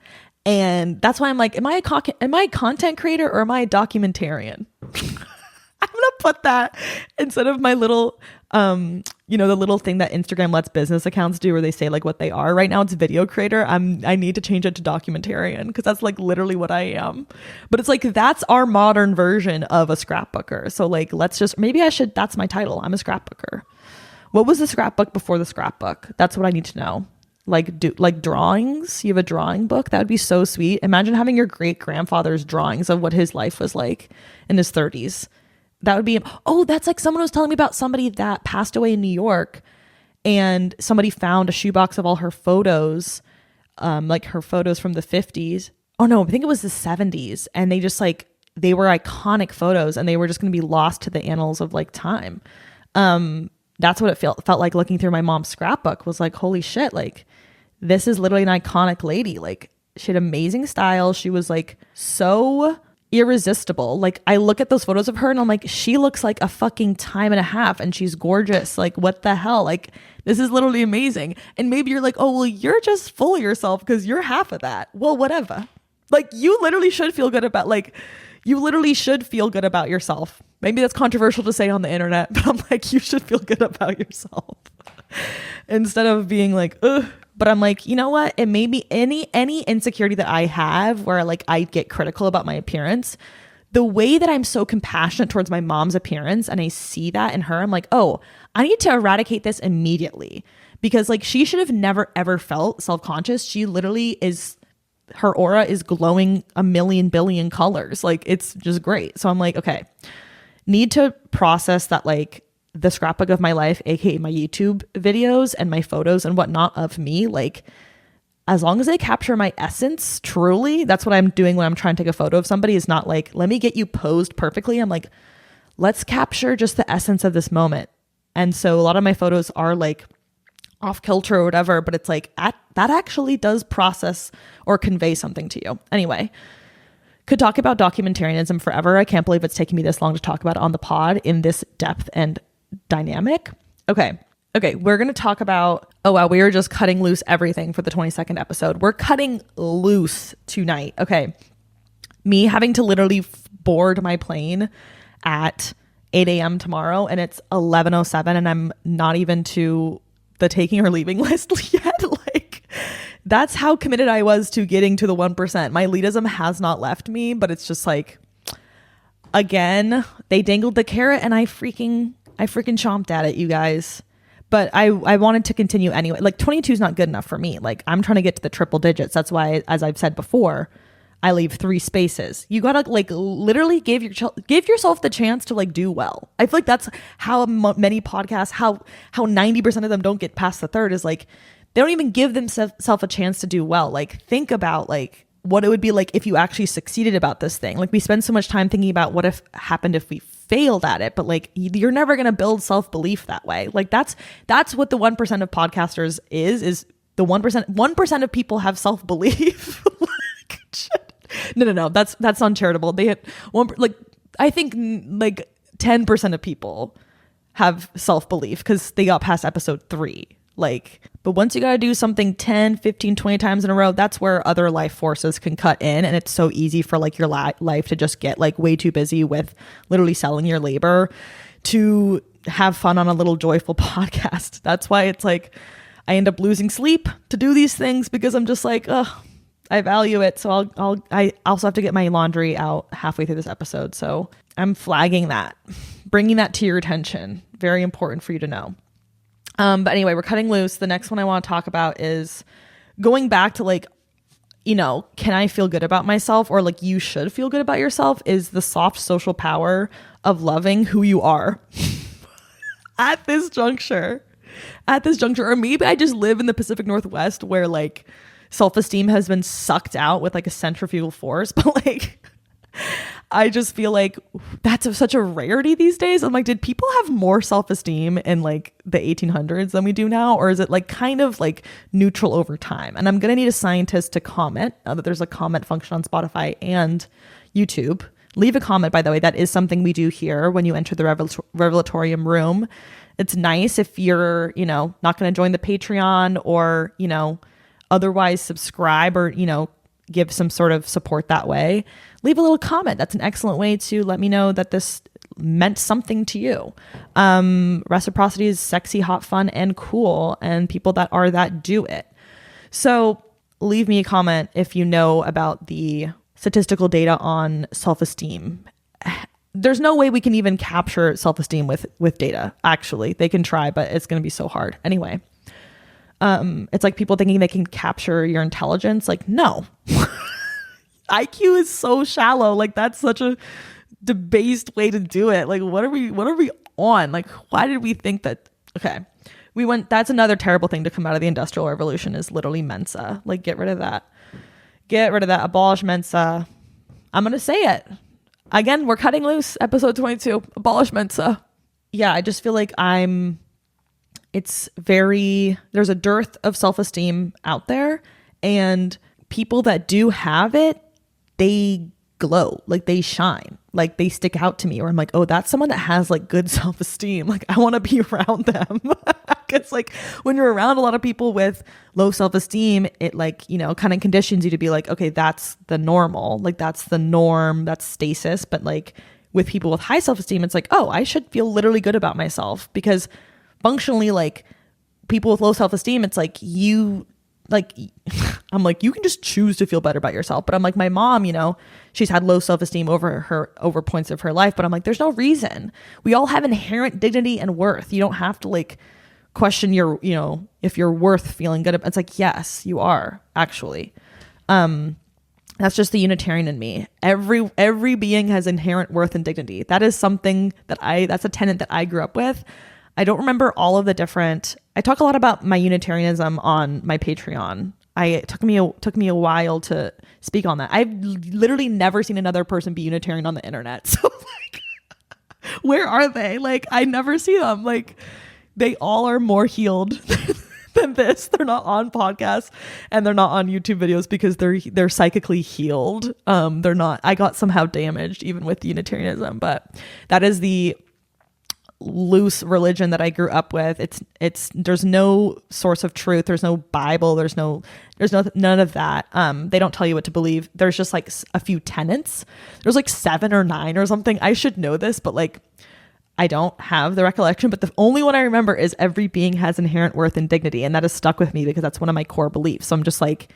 And that's why I'm like, am I a content creator or am I a documentarian? I'm going to put that instead of my little, the little thing that Instagram lets business accounts do where they say like what they are. Right now it's video creator. I need to change it to documentarian because that's like literally what I am. But it's like, that's our modern version of a scrapbooker. So like, that's my title. I'm a scrapbooker. What was the scrapbook before the scrapbook? That's what I need to know. Like drawings? You have a drawing book? That would be so sweet. Imagine having your great grandfather's drawings of what his life was like in his 30s. That would be, that's like someone was telling me about somebody that passed away in New York and somebody found a shoebox of all her photos, like her photos from the 50s. Oh no, I think it was the 70s. And they just like, they were iconic photos and they were just going to be lost to the annals of like time. That's what it felt like looking through my mom's scrapbook was like, holy shit, like this is literally an iconic lady. Like she had amazing style. She was like so irresistible. Like I look at those photos of her and I'm like, she looks like a fucking time and a half and she's gorgeous. Like what the hell? Like this is literally amazing. And maybe you're like, oh, well, you're just full of yourself because you're half of that. Well, whatever. Like you literally should feel good about yourself. Maybe that's controversial to say on the internet, but I'm like, you should feel good about yourself instead of being like, ugh. But I'm like, you know what? It may be any insecurity that I have where like I get critical about my appearance. The way that I'm so compassionate towards my mom's appearance and I see that in her, I'm like, oh, I need to eradicate this immediately because like she should have never ever felt self-conscious. She literally her aura is glowing a million billion colors. Like it's just great. So I'm like, okay, need to process that like the scrapbook of my life, aka my YouTube videos and my photos and whatnot of me, like as long as they capture my essence truly, that's what I'm doing when I'm trying to take a photo of somebody. Is not like, let me get you posed perfectly. I'm like, let's capture just the essence of this moment. And so a lot of my photos are like off kilter or whatever, but it's like that actually does process or convey something to you. Anyway, could talk about documentarianism forever. I can't believe it's taken me this long to talk about it on the pod in this depth and dynamic. Okay. We're going to talk about, oh wow, we are just cutting loose everything for the 22nd episode. We're cutting loose tonight. Okay. Me having to literally board my plane at 8 a.m. tomorrow and it's 11:07 and I'm not even to the taking or leaving list yet. Like that's how committed I was to getting to the 1%. My elitism has not left me, but it's just like, again, they dangled the carrot and I freaking chomped at it, you guys. But I wanted to continue anyway. Like 22 is not good enough for me. Like I'm trying to get to the triple digits. That's why, as I've said before, I leave 3 spaces. You gotta like literally give yourself the chance to like do well. I feel like that's how many podcasts, how 90% of them don't get past the third is like they don't even give themselves a chance to do well. Like think about like what it would be like if you actually succeeded about this thing. Like we spend so much time thinking about what if happened if we failed at it, but like you're never going to build self-belief that way. Like that's what the 1% of podcasters is the 1% of people have self-belief. Like, no, that's uncharitable. They had I think like 10% of people have self-belief because they got past episode 3. Like, but once you got to do something 10, 15, 20 times in a row, that's where other life forces can cut in. And it's so easy for like your life to just get like way too busy with literally selling your labor to have fun on a little joyful podcast. That's why it's like, I end up losing sleep to do these things because I'm just like, I value it. So I also have to get my laundry out halfway through this episode. So I'm flagging that, bringing that to your attention. Very important for you to know. But anyway, we're cutting loose. The next one I want to talk about is going back to like, can I feel good about myself, or like you should feel good about yourself, is the soft social power of loving who you are at this juncture, or maybe I just live in the Pacific Northwest where like self-esteem has been sucked out with like a centrifugal force. But like, I just feel like that's such a rarity these days. I'm like, did people have more self-esteem in like the 1800s than we do now? Or is it like kind of like neutral over time? And I'm going to need a scientist to comment that there's a comment function on Spotify and YouTube. Leave a comment, by the way. That is something we do here when you enter the Revelatorium room. It's nice if you're, not going to join the Patreon or, otherwise subscribe or, give some sort of support that way. Leave a little comment. That's an excellent way to let me know that this meant something to you. Reciprocity is sexy, hot, fun, and cool. And people that are that do it. So leave me a comment if you know about the statistical data on self-esteem. There's no way we can even capture self-esteem with data. Actually, they can try, but it's going to be so hard. Anyway, it's like people thinking they can capture your intelligence. Like, no. IQ is so shallow. Like, that's such a debased way to do it. Like, what are we on? Like, why did we think that? Okay. That's another terrible thing to come out of the Industrial Revolution is literally Mensa. Like, get rid of that. Get rid of that. Abolish Mensa. I'm going to say it. Again, we're cutting loose. Episode 22. Abolish Mensa. Yeah, I just feel like there's a dearth of self-esteem out there, and people that do have it, they glow, like they shine, like they stick out to me, or I'm like, oh, that's someone that has like good self-esteem. Like I want to be around them. Because like when you're around a lot of people with low self-esteem, it like, kind of conditions you to be like, okay, that's the normal, like that's the norm, that's stasis. But like with people with high self-esteem, it's like, oh, I should feel literally good about myself, because functionally, like people with low self-esteem, it's like I'm like, you can just choose to feel better about yourself. But I'm like, my mom, she's had low self-esteem over points of her life. But I'm like, there's no reason. We all have inherent dignity and worth. You don't have to like question your, if you're worth feeling good. It's like, yes, you are actually. That's just the Unitarian in me. Every being has inherent worth and dignity. That is something that's a tenet that I grew up with. I don't remember all of the different. I talk a lot about my Unitarianism on my Patreon. It took me a while to speak on that. I've literally never seen another person be Unitarian on the internet. So like, where are they? Like, I never see them. Like, they all are more healed than this. They're not on podcasts and they're not on YouTube videos because they're psychically healed. They're not. I got somehow damaged even with Unitarianism, but that is the loose religion that I grew up with. There's no source of truth. There's no Bible. There's none of that. They don't tell you what to believe. There's just like a few tenets. There's like 7 or 9 or something. I should know this, but like, I don't have the recollection, but the only one I remember is every being has inherent worth and dignity. And that has stuck with me because that's one of my core beliefs. So I'm just like,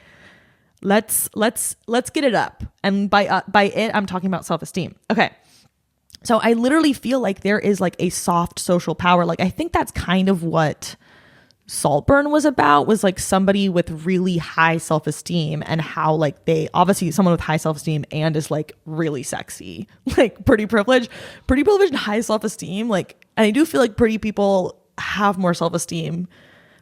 let's get it up. And by it, I'm talking about self-esteem. Okay. So I literally feel like there is like a soft social power. Like I think that's kind of what Saltburn was about, was like somebody with really high self-esteem and how like they obviously someone with high self-esteem and is like really sexy, like pretty privileged and high self-esteem. Like, and I do feel like pretty people have more self-esteem.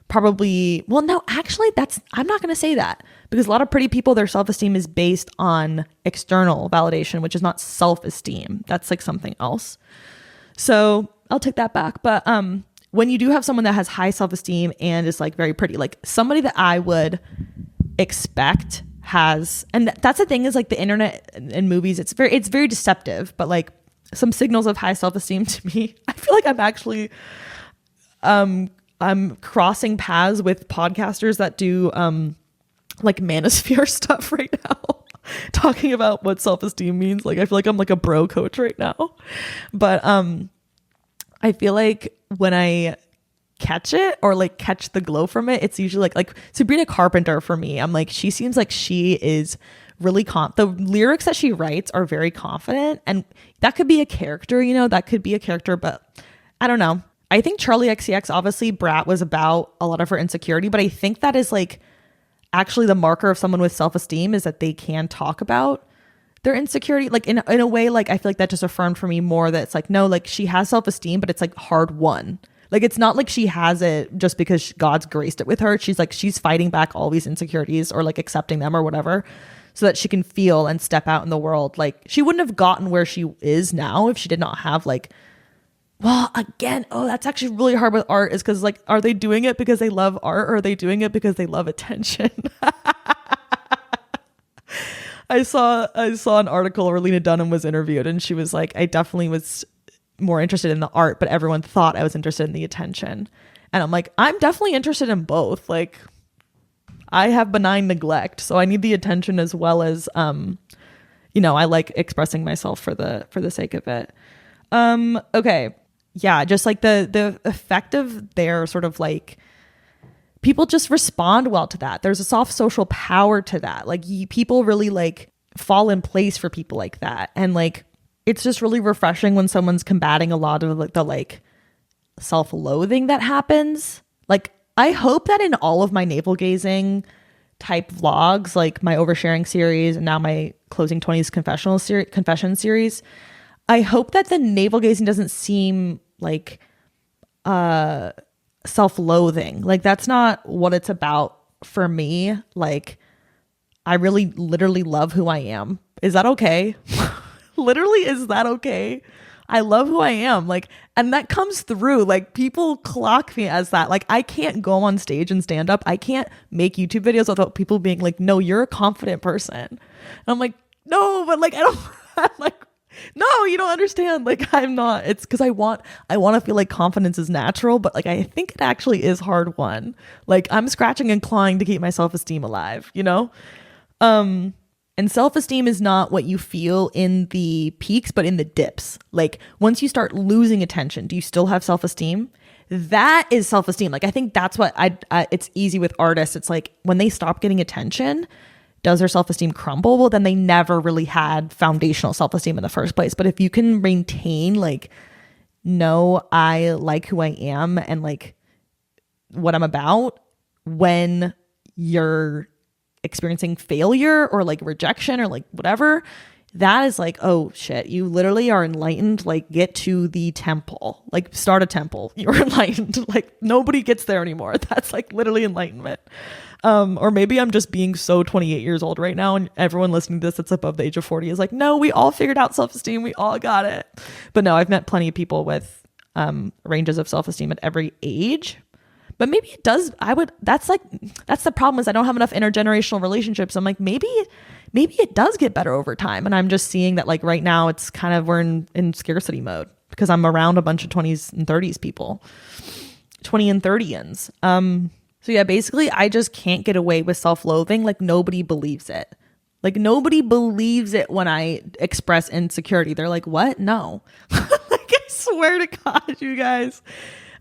Probably, well, no, actually I'm not going to say that, because a lot of pretty people, their self-esteem is based on external validation, which is not self-esteem. That's like something else. So I'll take that back. But when you do have someone that has high self-esteem and is like very pretty, like somebody that I would expect has, and that's the thing is like the internet and movies, it's very deceptive, but like some signals of high self-esteem to me, I feel like I'm actually, I'm crossing paths with podcasters that do like manosphere stuff right now, talking about what self-esteem means. Like I feel like I'm like a bro coach right now. But I feel like when I catch it or like catch the glow from it, it's usually like Sabrina Carpenter for me. I'm like, she seems like she is really the lyrics that she writes are very confident, and that could be a character, that could be a character, but I don't know. I think Charlie XCX, obviously Brat was about a lot of her insecurity, but I think that is like actually the marker of someone with self-esteem, is that they can talk about their insecurity. Like in a way, like I feel like that just affirmed for me more that it's like, no, like she has self-esteem, but it's like hard won. Like, it's not like she has it just because God's graced it with her. She's like, she's fighting back all these insecurities or like accepting them or whatever so that she can feel and step out in the world. Like, she wouldn't have gotten where she is now if she did not have like, well, again, oh, that's actually really hard with art, is because like, are they doing it because they love art, or are they doing it because they love attention? I saw an article where Lena Dunham was interviewed, and she was like, I definitely was more interested in the art, but everyone thought I was interested in the attention. And I'm like, I'm definitely interested in both. Like, I have benign neglect, so I need the attention as well as, you know, I like expressing myself for the sake of it. Okay. Yeah. Just like the effect of their sort of like, people just respond well to that. There's a soft social power to that. Like, people really like fall in place for people like that. And like, it's just really refreshing when someone's combating a lot of like the like self-loathing that happens. Like, I hope that in all of my navel gazing type vlogs, like my oversharing series and now my closing 20s confession series, I hope that the navel gazing doesn't seem like self-loathing. Like, that's not what it's about for me. Like, I really literally love who I am. Is that okay? Literally, is that okay? I love who I am. Like, and that comes through. Like, people clock me as that. Like, I can't go on stage and stand up. I can't make YouTube videos without people being like, no, you're a confident person. And I'm like, no, but like, I don't, I'm like, no, you don't understand. Like, I'm not. It's because I want to feel like confidence is natural, but like, I think it actually is hard won. Like, I'm scratching and clawing to keep my self-esteem alive, you know? And self-esteem is not what you feel in the peaks, but in the dips. Like, once you start losing attention, do you still have self-esteem? That is self-esteem. Like, I think that's what it's easy with artists. It's like, when they stop getting attention, does their self-esteem crumble? Well, then they never really had foundational self-esteem in the first place. But if you can maintain like, no, I like who I am and like what I'm about, when you're experiencing failure or like rejection or like whatever, that is like, oh shit, you literally are enlightened. Like, get to the temple, like start a temple. You're enlightened. Like, nobody gets there anymore. That's like literally enlightenment. Or maybe I'm just being so 28 years old right now, and everyone listening to this that's above the age of 40 is like, no, we all figured out self-esteem. We all got it. But no, I've met plenty of people with ranges of self-esteem at every age. But maybe it does. That's the problem, is I don't have enough intergenerational relationships. I'm like, maybe it does get better over time. And I'm just seeing that like right now it's kind of, we're in scarcity mode because I'm around a bunch of 20s and 30s people, 20 and 30ans. So yeah, basically I just can't get away with self-loathing. Like, nobody believes it. Like, nobody believes it when I express insecurity. They're like, what? No. Like, I swear to God, you guys.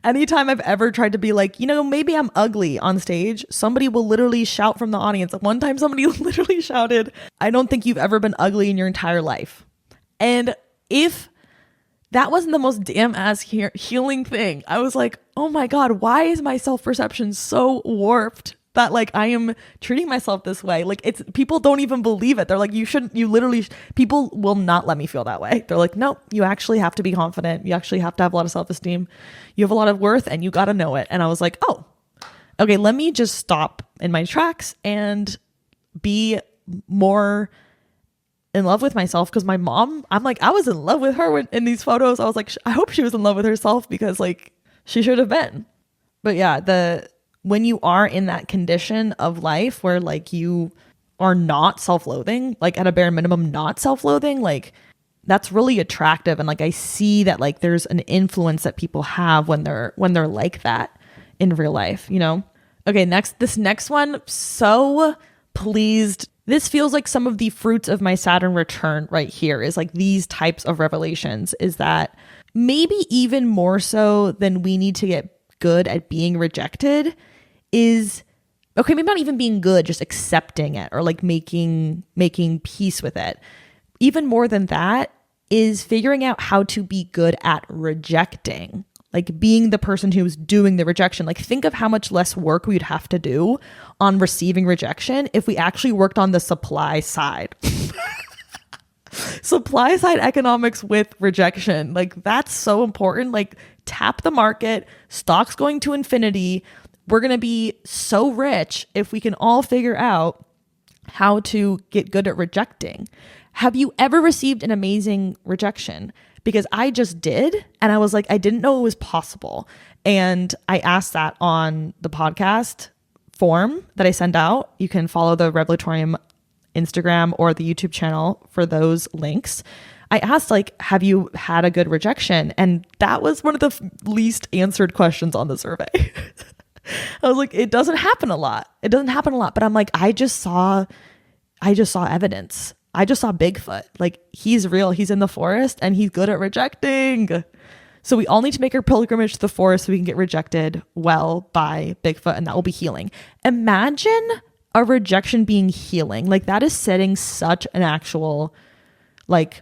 Anytime I've ever tried to be like, you know, maybe I'm ugly on stage, somebody will literally shout from the audience. One time somebody literally shouted, I don't think you've ever been ugly in your entire life. And if that wasn't the most damn ass healing thing, I was like, oh my God, why is my self-perception so warped that like I am treating myself this way? Like, it's, people don't even believe it. They're like, people will not let me feel that way. They're like, no, you actually have to be confident. You actually have to have a lot of self-esteem. You have a lot of worth and you got to know it. And I was like, oh, okay, let me just stop in my tracks and be more in love with myself. Because my mom, I'm like, I was in love with her in these photos. I was like, I hope she was in love with herself, because like she should have been. But yeah, when you are in that condition of life where like you are not self-loathing, like at a bare minimum, not self-loathing, like that's really attractive. And like, I see that like there's an influence that people have when they're like that in real life, you know? Okay. This next one, so pleased. This feels like some of the fruits of my Saturn return right here, is like these types of revelations, is that maybe even more so than we need to get good at being rejected is, okay, maybe not even being good, just accepting it or like making peace with it. Even more than that is figuring out how to be good at rejecting, like being the person who's doing the rejection. Like, think of how much less work we'd have to do on receiving rejection if we actually worked on the supply side. Supply side economics with rejection. Like, that's so important. Like, tap the market, stocks going to infinity. We're going to be so rich if we can all figure out how to get good at rejecting. Have you ever received an amazing rejection? Because I just did. And I was like, I didn't know it was possible. And I asked that on the podcast form that I send out. You can follow the Revelatorium Instagram or the YouTube channel for those links. I asked, like, have you had a good rejection? And that was one of the least answered questions on the survey. I was like, it doesn't happen a lot. It doesn't happen a lot. But I'm like, I just saw evidence. I just saw Bigfoot. Like, he's real. He's in the forest and he's good at rejecting. So we all need to make our pilgrimage to the forest so we can get rejected well by Bigfoot, and that will be healing. Imagine a rejection being healing. Like, that is setting such an actual, like,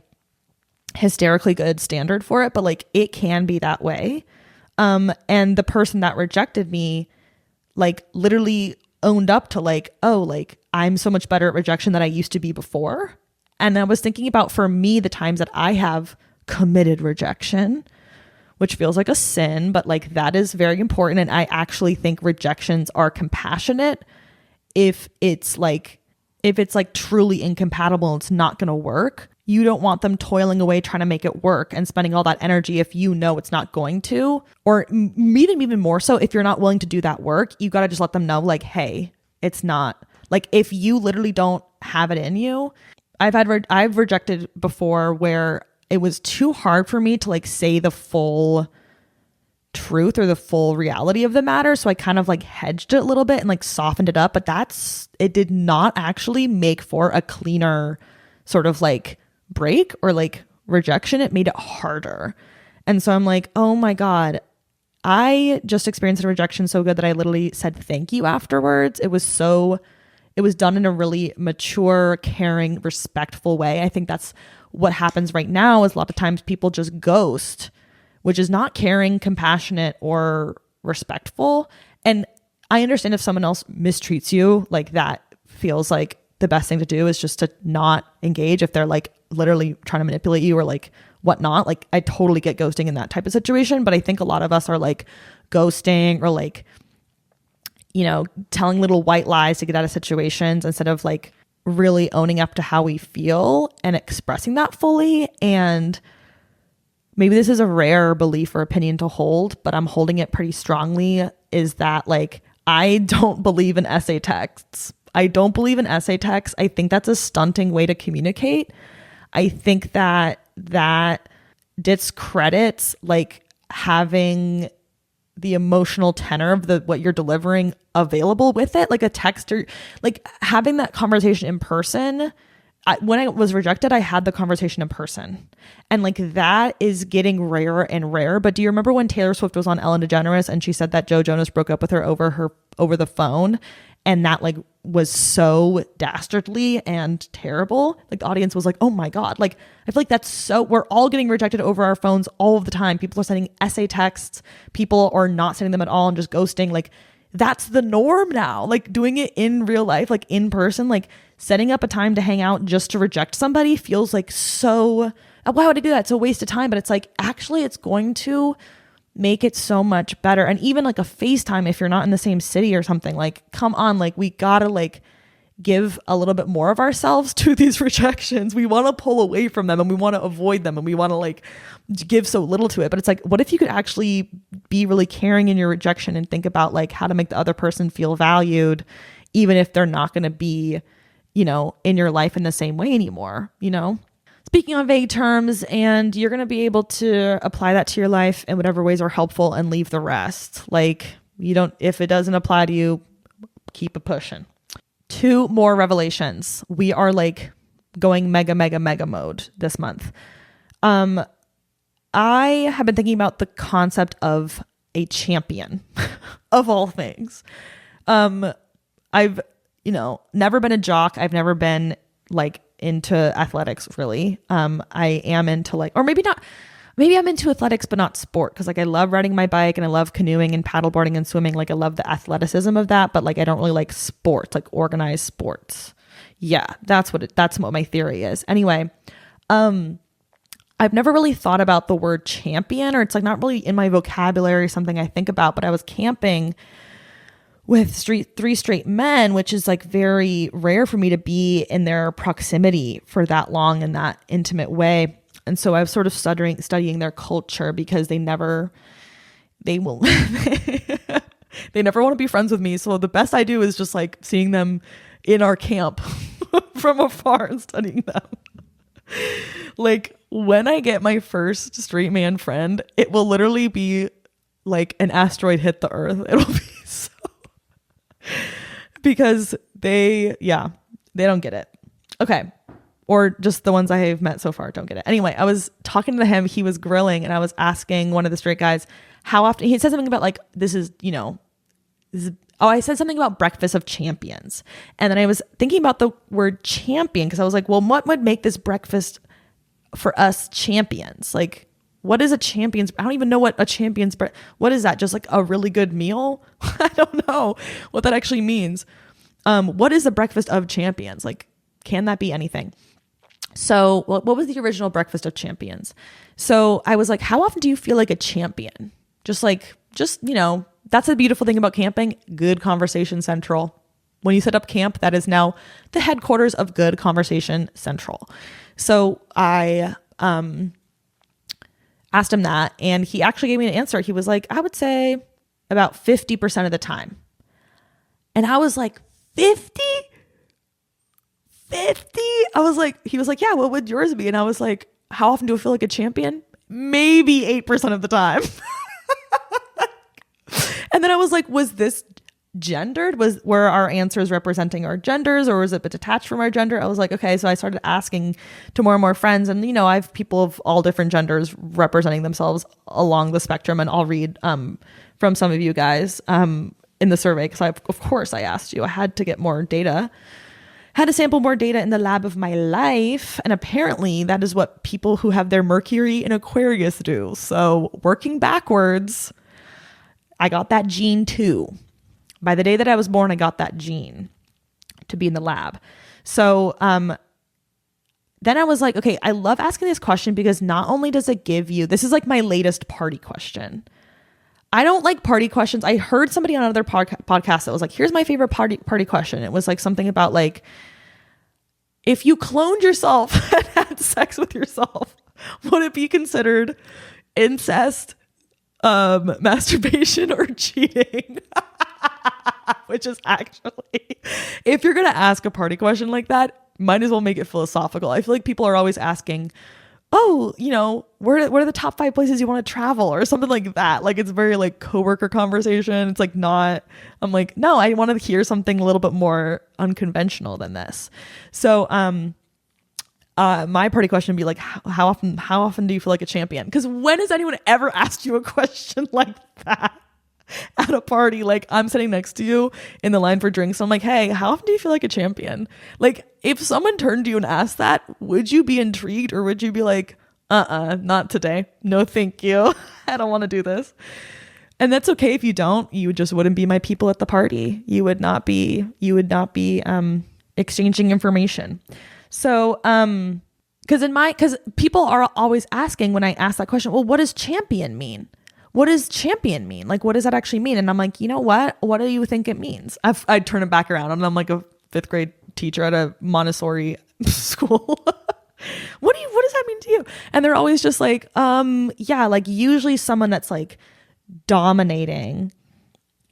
hysterically good standard for it, but like, it can be that way. And the person that rejected me, like, literally owned up to like, oh, like, I'm so much better at rejection than I used to be before. And I was thinking about, for me, the times that I have committed rejection, which feels like a sin, but like, that is very important. And I actually think rejections are compassionate if it's like truly incompatible and it's not going to work. You don't want them toiling away trying to make it work and spending all that energy if you know it's not going to. Or even more so, if you're not willing to do that work, you got to just let them know, like, hey, it's not. Like, if you literally don't have it in you, I've rejected before where it was too hard for me to like say the full truth or the full reality of the matter. So I kind of like hedged it a little bit and like softened it up, but it did not actually make for a cleaner sort of like break or like rejection. It made it harder. And so I'm like, oh my God, I just experienced a rejection so good that I literally said thank you afterwards. It was done in a really mature, caring, respectful way. I think that's what happens right now, is a lot of times people just ghost, which is not caring, compassionate, or respectful. And I understand if someone else mistreats you, like, that feels like the best thing to do is just to not engage if they're like literally trying to manipulate you or like whatnot. Like, I totally get ghosting in that type of situation, but I think a lot of us are like ghosting or like, you know, telling little white lies to get out of situations instead of like really owning up to how we feel and expressing that fully. And maybe this is a rare belief or opinion to hold, but I'm holding it pretty strongly, is that like, I don't believe in essay texts. I don't believe in essay texts. I think that's a stunting way to communicate. I think that discredits like having the emotional tenor of what you're delivering available with it, like a text, or like having that conversation in person. When I was rejected, I had the conversation in person, and like, that is getting rarer and rarer. But do you remember when Taylor Swift was on Ellen DeGeneres and she said that Joe Jonas broke up with her over the phone, and that like was so dastardly and terrible? Like, the audience was like, oh my God. Like, I feel like that's so, we're all getting rejected over our phones all of the time. People are sending essay texts, people are not sending them at all and just ghosting. Like, that's the norm now. Like, doing it in real life, like in person, like setting up a time to hang out just to reject somebody feels like so, why would I do that? It's a waste of time. But it's like, actually, it's going to make it so much better. And even like a FaceTime, if you're not in the same city or something, like, come on, like, we gotta like give a little bit more of ourselves to these rejections. We want to pull away from them and we want to avoid them and we want to like give so little to it. But it's like, what if you could actually be really caring in your rejection and think about like how to make the other person feel valued, even if they're not going to be, you know, in your life in the same way anymore, you know? Speaking on vague terms, and you're going to be able to apply that to your life in whatever ways are helpful and leave the rest. Like, if it doesn't apply to you, keep it pushing. 2 more revelations. We are like going mega mode this month. I have been thinking about the concept of a champion of all things. I've, never been a jock. I've never been like into athletics really. I am into like, or maybe not, maybe I'm into athletics, but not sport. Cause like I love riding my bike and I love canoeing and paddleboarding and swimming. Like I love the athleticism of that, but like, I don't really like sports, like organized sports. Yeah. That's what my theory is. Anyway, I I've never really thought about the word champion, or it's like not really in my vocabulary, something I think about, but I was camping with three straight men, which is like very rare for me to be in their proximity for that long in that intimate way. And so I was sort of studying their culture, because they never want to be friends with me. So the best I do is just like seeing them in our camp from afar and studying them. Like when I get my first straight man friend, it will literally be like an asteroid hit the earth. It'll be so, because they don't get it. Okay. Or just the ones I have met so far don't get it. Anyway, I was talking to him, he was grilling, and I was asking one of the straight guys how often, he said something about like, I said something about breakfast of champions. And then I was thinking about the word champion, because I was like, well, what would make this breakfast for us champions? Like, what is a champion's? I don't even know what a champion's, what is that? Just like a really good meal? I don't know what that actually means. What is the breakfast of champions? Like, can that be anything? So what was the original breakfast of champions? So I was like, how often do you feel like a champion? Just, that's the beautiful thing about camping. Good Conversation Central. When you set up camp, that is now the headquarters of Good Conversation Central. So I asked him that, and he actually gave me an answer. He was like, I would say about 50% of the time. And I was like, 50? I was like, he was like, yeah, what would yours be? And I was like, how often do I feel like a champion? Maybe 8% of the time. And then I was like, was this gendered? Were our answers representing our genders, or was it detached from our gender? I was like, okay. So I started asking to more and more friends, and I have people of all different genders representing themselves along the spectrum. And I'll read from some of you guys in the survey, because of course I asked you. I had to get more data, had to sample more data in the lab of my life. And apparently that is what people who have their Mercury in Aquarius do. So working backwards, I got that gene too. By the day that I was born, I got that gene to be in the lab. So then I was like, okay, I love asking this question, because not only does it give you, this is like my latest party question. I don't like party questions. I heard somebody on another podcast that was like, here's my favorite party question. It was like something about like, if you cloned yourself and had sex with yourself, would it be considered incest, masturbation, or cheating? Which is actually, if you're going to ask a party question like that, might as well make it philosophical. I feel like people are always asking, oh, what are the top 5 places you want to travel, or something like that. Like, it's very like coworker conversation. It's like not, I'm like, no, I want to hear something a little bit more unconventional than this. So, my party question would be like, how often do you feel like a champion? Because when has anyone ever asked you a question like that at a party? Like, I'm sitting next to you in the line for drinks. I'm like, hey, how often do you feel like a champion? Like, if someone turned to you and asked that, would you be intrigued, or would you be like, not today. No, thank you. I don't want to do this. And that's okay if you don't. You just wouldn't be my people at the party. You would not be exchanging information. So, because people are always asking when I ask that question, well, what does champion mean? What does champion mean? Like, what does that actually mean? And I'm like, you know what? What do you think it means? I'd turn it back around, and I'm like a 5th grade teacher at a Montessori school. What does that mean to you? And they're always just like, yeah, like usually someone that's like dominating,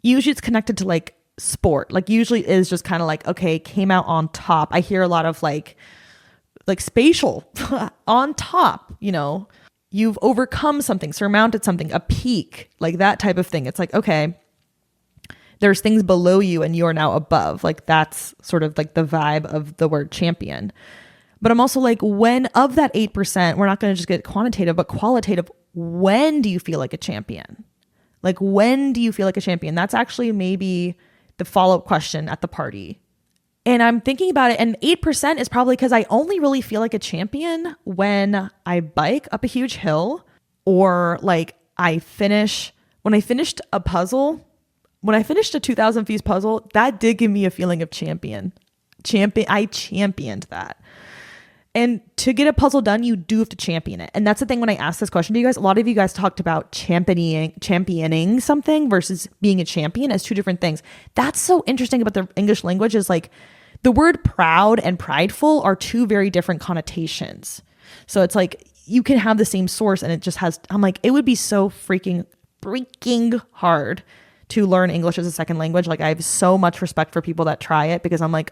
usually it's connected to like sport, like usually is just kind of like, okay, came out on top. I hear a lot of like spatial on top, you've overcome something, surmounted something, a peak, like that type of thing. It's like, okay, there's things below you and you're now above. Like, that's sort of like the vibe of the word champion. But I'm also like, when of that 8%, we're not going to just get quantitative, but qualitative. When do you feel like a champion? Like, when do you feel like a champion? That's actually maybe the follow-up question at the party. And I'm thinking about it, and 8% is probably because I only really feel like a champion when I bike up a huge hill, or like when I finished a puzzle, when I finished a 2,000 piece puzzle, that did give me a feeling of champion. I championed that. And to get a puzzle done, you do have to champion it. And that's the thing when I asked this question to you guys, a lot of you guys talked about championing something versus being a champion as two different things. That's so interesting about the English language is like the word proud and prideful are two very different connotations. So it's like you can have the same source and it just has, I'm like, it would be so freaking hard to learn English as a second language. Like I have so much respect for people that try it because I'm like,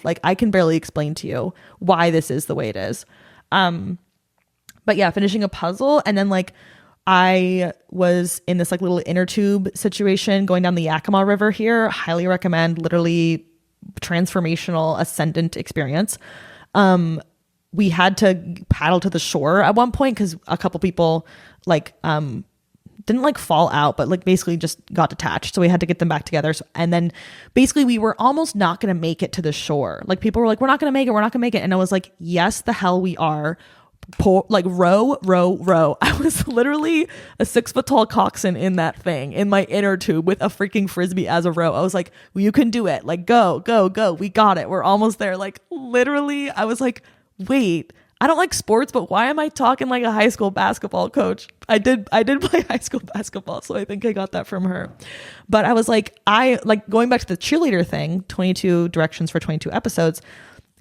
like I can barely explain to you why this is the way it is. But yeah, finishing a puzzle. And then like I was in this like little inner tube situation going down the Yakima River here. Highly recommend, literally transformational ascendant experience. We had to paddle to the shore at one point because a couple people like, didn't like fall out, but like basically just got detached. So we had to get them back together. And then basically we were almost not going to make it to the shore. Like people were like, we're not going to make it. We're not going to make it. And I was like, yes, the hell we are. Like row. I was literally a 6-foot tall coxswain in that thing in my inner tube with a freaking Frisbee as a row. I was like, well, you can do it. Like go. We got it. We're almost there. Like literally I was like, wait, I don't like sports, but why am I talking like a high school basketball coach? I did play high school basketball, so I think I got that from her. But I was like, going back to the cheerleader thing, 22 directions for 22 episodes.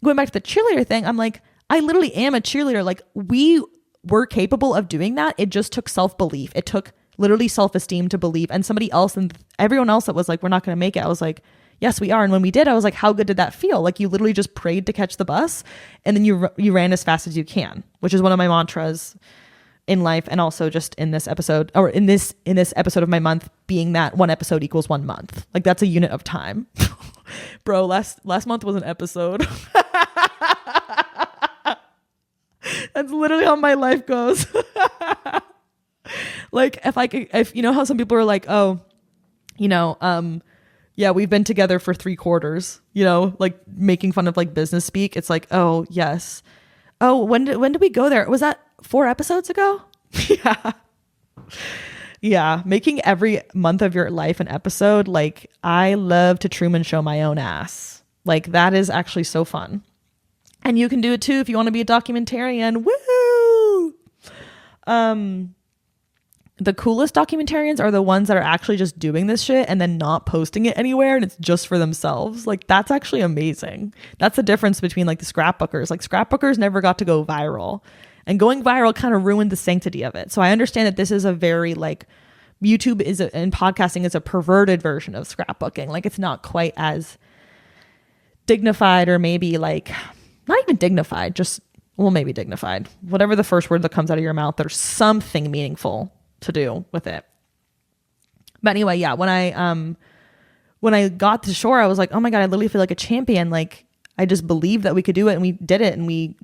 Going back to the cheerleader thing, I'm like, I literally am a cheerleader. Like we were capable of doing that. It just took self-belief. It took literally self-esteem to believe. And somebody else and everyone else that was like, we're not going to make it. I was like, yes, we are. And when we did, I was like, how good did that feel? Like you literally just prayed to catch the bus and then you ran as fast as you can, which is one of my mantras in life. And also just in this episode or in this episode of my month being that one episode equals 1 month. Like that's a unit of time. Bro, last month was an episode. That's literally how my life goes. Like if you know how some people are like, oh, yeah, we've been together for 3 quarters, like making fun of like business speak. It's like, oh yes. Oh, when did we go there? Was that 4 episodes ago? Yeah. Yeah. Making every month of your life an episode. Like I love to Truman Show my own ass. Like that is actually so fun. And you can do it too if you want to be a documentarian. Woo! The coolest documentarians are the ones that are actually just doing this shit and then not posting it anywhere and it's just for themselves. Like that's actually amazing. That's the difference between like the scrapbookers. Like scrapbookers never got to go viral and going viral kind of ruined the sanctity of it. So I understand that this is a very like YouTube and podcasting is a perverted version of scrapbooking. Like it's not quite as dignified or maybe like not even dignified, just maybe dignified. Whatever the first word that comes out of your mouth, there's something meaningful to do with it. But anyway, yeah, when I got to shore, I was like, oh my God, I literally feel like a champion. Like I just believed that we could do it and we did it. And we,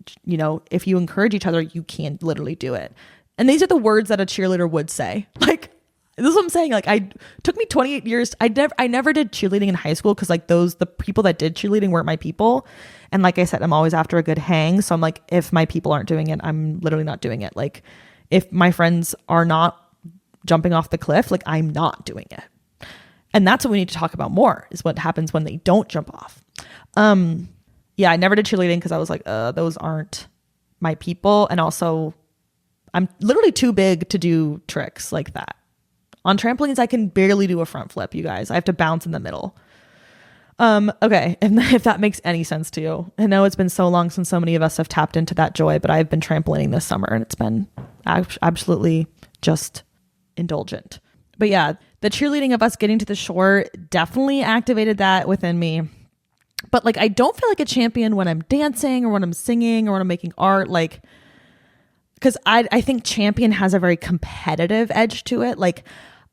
if you encourage each other, you can literally do it. And these are the words that a cheerleader would say. Like, this is what I'm saying. Like took me 28 years. I never did cheerleading in high school. Cause like the people that did cheerleading weren't my people. And like I said, I'm always after a good hang. So I'm like, if my people aren't doing it, I'm literally not doing it. Like if my friends are not jumping off the cliff, like I'm not doing it. And that's what we need to talk about more is what happens when they don't jump off. Yeah, I never did cheerleading because I was like, those aren't my people. And also I'm literally too big to do tricks like that. On trampolines, I can barely do a front flip, you guys. I have to bounce in the middle. Okay, if that makes any sense to you. I know it's been so long since so many of us have tapped into that joy, but I've been trampolining this summer and it's been absolutely just indulgent. But yeah, the cheerleading of us getting to the shore definitely activated that within me. But like, I don't feel like a champion when I'm dancing or when I'm singing or when I'm making art, like, because I think champion has a very competitive edge to it. Like,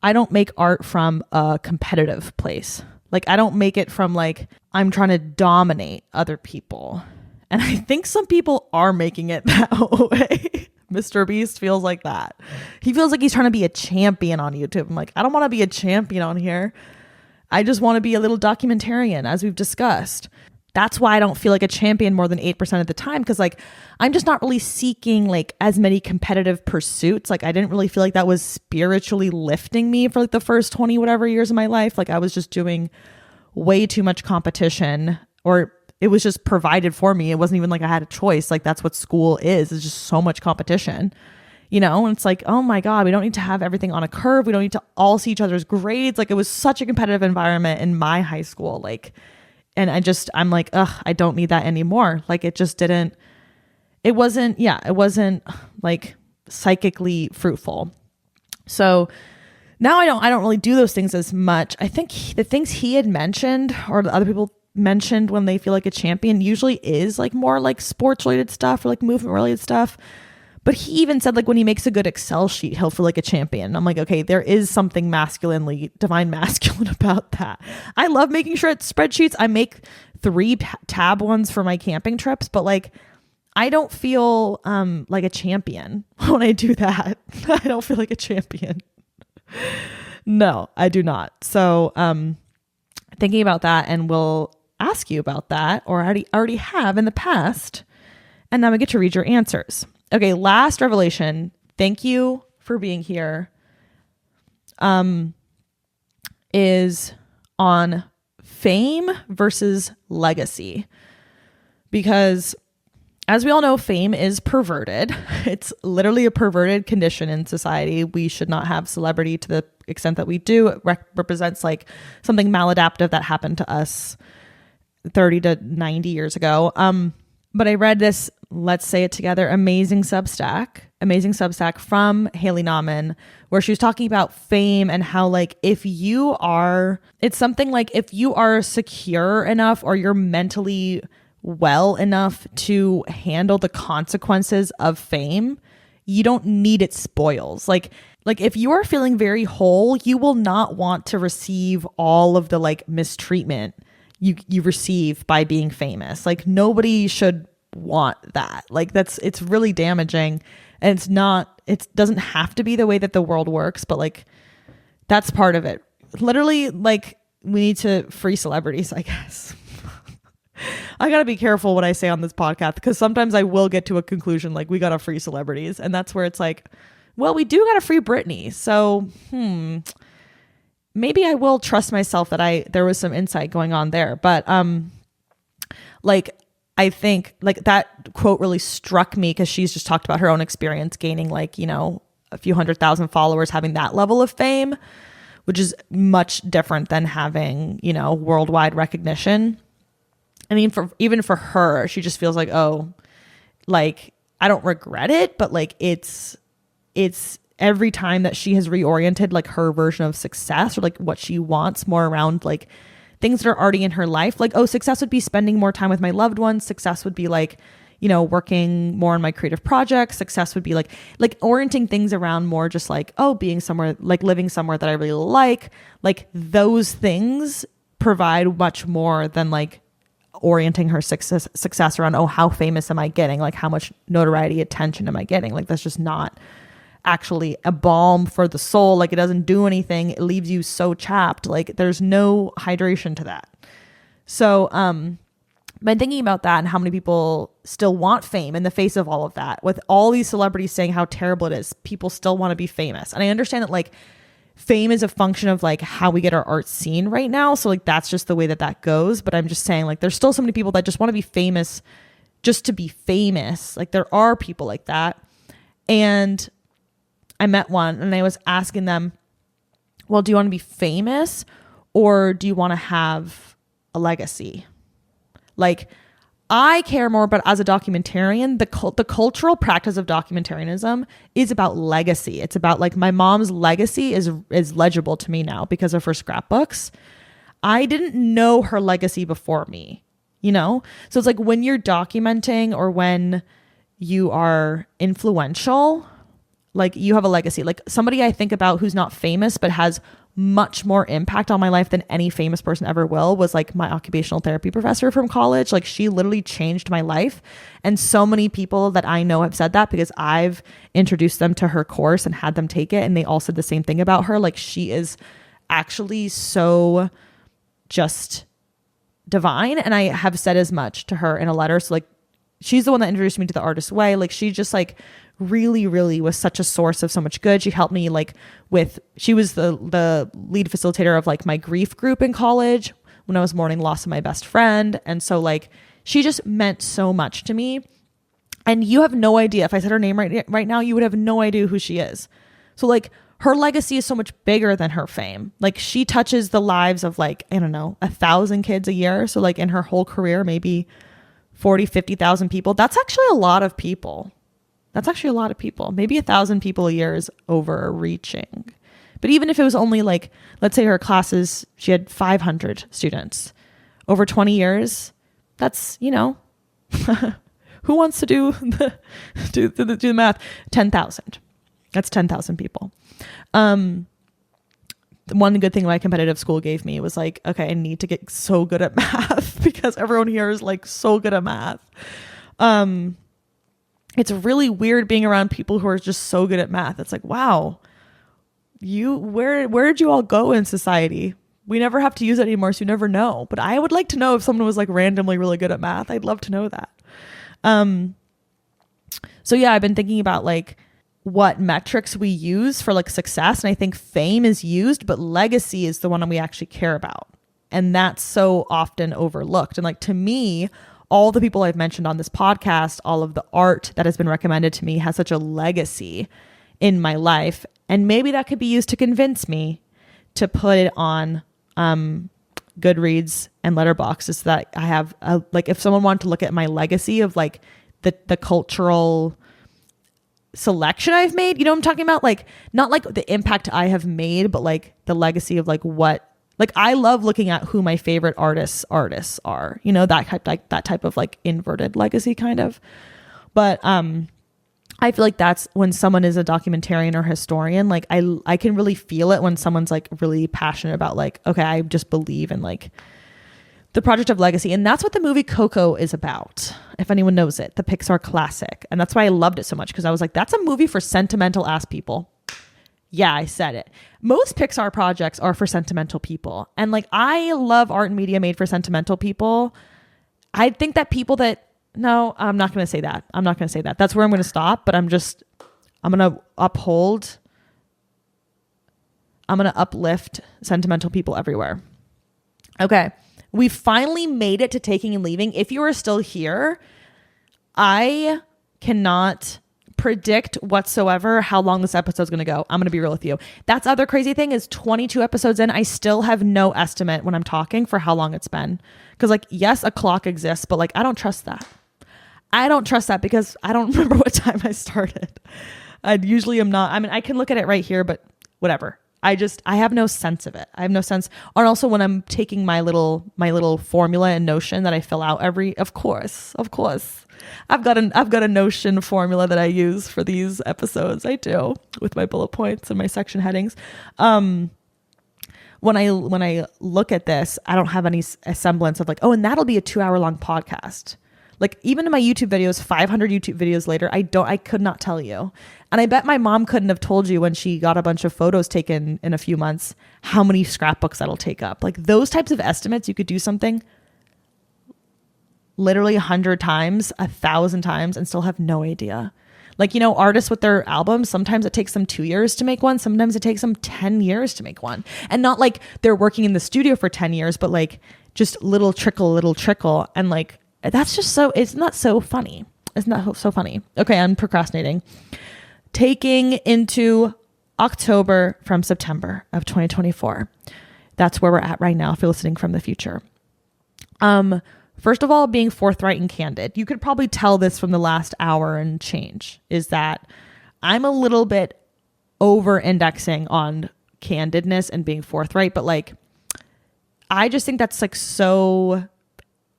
I don't make art from a competitive place. Like, I don't make it from like, I'm trying to dominate other people. And I think some people are making it that way. Mr. Beast feels like that. He feels like he's trying to be a champion on YouTube. I'm like, I don't want to be a champion on here. I just want to be a little documentarian, as we've discussed. That's why I don't feel like a champion more than 8% of the time. Cause like, I'm just not really seeking like as many competitive pursuits. Like I didn't really feel like that was spiritually lifting me for like the first 20 whatever years of my life. Like I was just doing way too much competition or it was just provided for me. It wasn't even like I had a choice. Like that's what school is. It's just so much competition, you know? And it's like, oh my God, we don't need to have everything on a curve. We don't need to all see each other's grades. Like it was such a competitive environment in my high school. Like, and I'm like, ugh, I don't need that anymore. Like it wasn't like psychically fruitful. So now I don't really do those things as much. I think the things he had mentioned or the other people mentioned when they feel like a champion usually is like more like sports related stuff or like movement related stuff. But he even said like when he makes a good Excel sheet, he'll feel like a champion. I'm like, okay, there is something divine masculine about that. I love making spreadsheets. I make 3 tab ones for my camping trips, but like, I don't feel like a champion when I do that. I don't feel like a champion. No, I do not. So thinking about that, and we'll ask you about that, or already have in the past. And now we get to read your answers. Okay, last revelation. Thank you for being here. Is on fame versus legacy. Because as we all know, fame is perverted. It's literally a perverted condition in society. We should not have celebrity to the extent that we do. It represents like something maladaptive that happened to us 30 to 90 years ago. But I read this, let's say it together, amazing substack from Haley Nauman, where she was talking about fame and how like it's something like if you are secure enough or you're mentally well enough to handle the consequences of fame, you don't need its spoils. Like if you are feeling very whole, you will not want to receive all of the like mistreatment you receive by being famous. Like nobody should want that. Like it's really damaging, and it doesn't have to be the way that the world works, but like that's part of it. Literally, like we need to free celebrities, I guess. I gotta be careful what I say on this podcast, because sometimes I will get to a conclusion like we gotta free celebrities, and that's where it's like, well, we do gotta free Britney, so maybe I will trust myself that there was some insight going on there. But like I think like that quote really struck me, because she's just talked about her own experience gaining like, you know, a few 100,000 followers, having that level of fame, which is much different than having, you know, worldwide recognition. I mean, even for her, she just feels like, oh, like I don't regret it, but like it's every time that she has reoriented like her version of success, or like what she wants more around like things that are already in her life. Like, oh, success would be spending more time with my loved ones. Success would be like, you know, working more on my creative projects. Success would be like orienting things around more just like, oh, being somewhere, like living somewhere that I really like those things provide much more than like orienting her success around, oh, how famous am I getting? Like how much notoriety, attention am I getting? Like that's just not actually a balm for the soul. Like it doesn't do anything. It leaves you so chapped. Like there's no hydration to that. So been thinking about that and how many people still want fame in the face of all of that, with all these celebrities saying how terrible it is. People still want to be famous. And I understand that like fame is a function of like how we get our art seen right now. So like that's just the way that goes. But I'm just saying like there's still so many people that just want to be famous just to be famous. Like there are people like that. And I met one and I was asking them, well, do you want to be famous or do you want to have a legacy? Like I care more, but as a documentarian, the cultural practice of documentarianism is about legacy. It's about like my mom's legacy is legible to me now because of her scrapbooks. I didn't know her legacy before me, you know? So it's like when you're documenting or when you are influential, like you have a legacy. Like somebody I think about who's not famous but has much more impact on my life than any famous person ever will was like my occupational therapy professor from college. Like she literally changed my life. And so many people that I know have said that because I've introduced them to her course and had them take it. And they all said the same thing about her. Like she is actually so just divine. And I have said as much to her in a letter. So like she's the one that introduced me to the artist way. Like she just like really, really was such a source of so much good. She helped me like she was the lead facilitator of like my grief group in college when I was mourning loss of my best friend. And so like She just meant so much to me. And you have no idea. If I said her name right now, you would have no idea who she is. So like her legacy is so much bigger than her fame. Like she touches the lives of like, I don't know, 1,000 kids a year. So like in her whole career, maybe 40, 50,000 people. That's actually a lot of people. Maybe 1,000 people a year is overreaching. But even if it was only like, let's say her classes, she had 500 students over 20 years. That's, you know, who wants to do the math? 10,000. That's 10,000 people. The one good thing my competitive school gave me was like, okay, I need to get so good at math because everyone here is like so good at math. It's really weird being around people who are just so good at math. It's like, wow, where did you all go in society? We never have to use it anymore, so you never know. But I would like to know if someone was like randomly really good at math. I'd love to know that. So yeah, I've been thinking about like what metrics we use for like success. And I think fame is used, but legacy is the one we actually care about. And that's so often overlooked. And like, to me, all the people I've mentioned on this podcast, all of the art that has been recommended to me has such a legacy in my life. And maybe that could be used to convince me to put it on, Goodreads and Letterboxd, so that I have like, if someone wanted to look at my legacy of like the cultural selection I've made, you know what I'm talking about? Like, not like the impact I have made, but like the legacy of like what, like I love looking at who my favorite artists are, you know, that type of like inverted legacy kind of. But, I feel like that's when someone is a documentarian or historian, like I can really feel it when someone's like really passionate about like, okay, I just believe in like the project of legacy. And that's what the movie Coco is about, if anyone knows it, the Pixar classic. And that's why I loved it so much, because I was like, that's a movie for sentimental ass people. Yeah, I said it. Most Pixar projects are for sentimental people. And like, I love art and media made for sentimental people. I think that people that, no, I'm not going to say that. That's where I'm going to stop. But I'm going to uplift sentimental people everywhere. Okay. We finally made it to taking and leaving. If you are still here, I cannot predict whatsoever how long this episode is going to go. I'm going to be real with you. That's the other crazy thing is 22 episodes in, I still have no estimate when I'm talking for how long it's been. Because like, yes, a clock exists, but like, I don't trust that. Because I don't remember what time I started. I usually am not. I mean, I can look at it right here, but whatever. I have no sense of it. I have no sense. And also when I'm taking my little formula and Notion that I fill out of course, I've got a Notion formula that I use for these episodes. I do, with my bullet points and my section headings. When I look at this, I don't have any semblance of like, oh, and that'll be a 2-hour long podcast. Like even in my YouTube videos, 500 YouTube videos later, I could not tell you. And I bet my mom couldn't have told you when she got a bunch of photos taken in a few months, how many scrapbooks that'll take up. Like those types of estimates, you could do something literally 100 times, 1,000 times and still have no idea. Like, you know, artists with their albums, sometimes it takes them 2 years to make one. Sometimes it takes them 10 years to make one. And not like they're working in the studio for 10 years, but like just little trickle. And like, that's just it's not so funny. It's not so funny. Okay, I'm procrastinating. Taking into October from September of 2024. That's where we're at right now if you're listening from the future. First of all, being forthright and candid. You could probably tell this from the last hour and change, is that I'm a little bit over-indexing on candidness and being forthright, but like, I just think that's like so...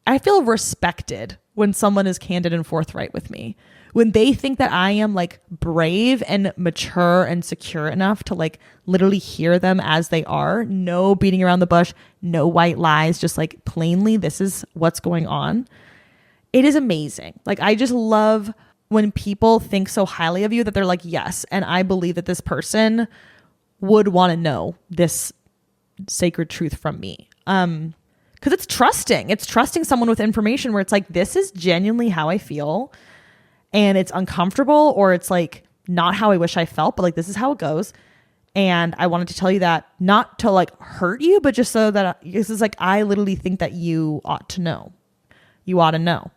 I feel respected when someone is candid and forthright with me. When they think that I am like brave and mature and secure enough to like literally hear them as they are, no beating around the bush, no white lies, just like plainly, this is what's going on. It is amazing. Like, I just love when people think so highly of you that they're like, yes, and I believe that this person would want to know this sacred truth from me. Because it's trusting someone with information where it's like, this is genuinely how I feel and it's uncomfortable, or it's like not how I wish I felt, but like, this is how it goes. And I wanted to tell you that, not to like hurt you, but just so that this is like, I literally think that you ought to know. you ought to know.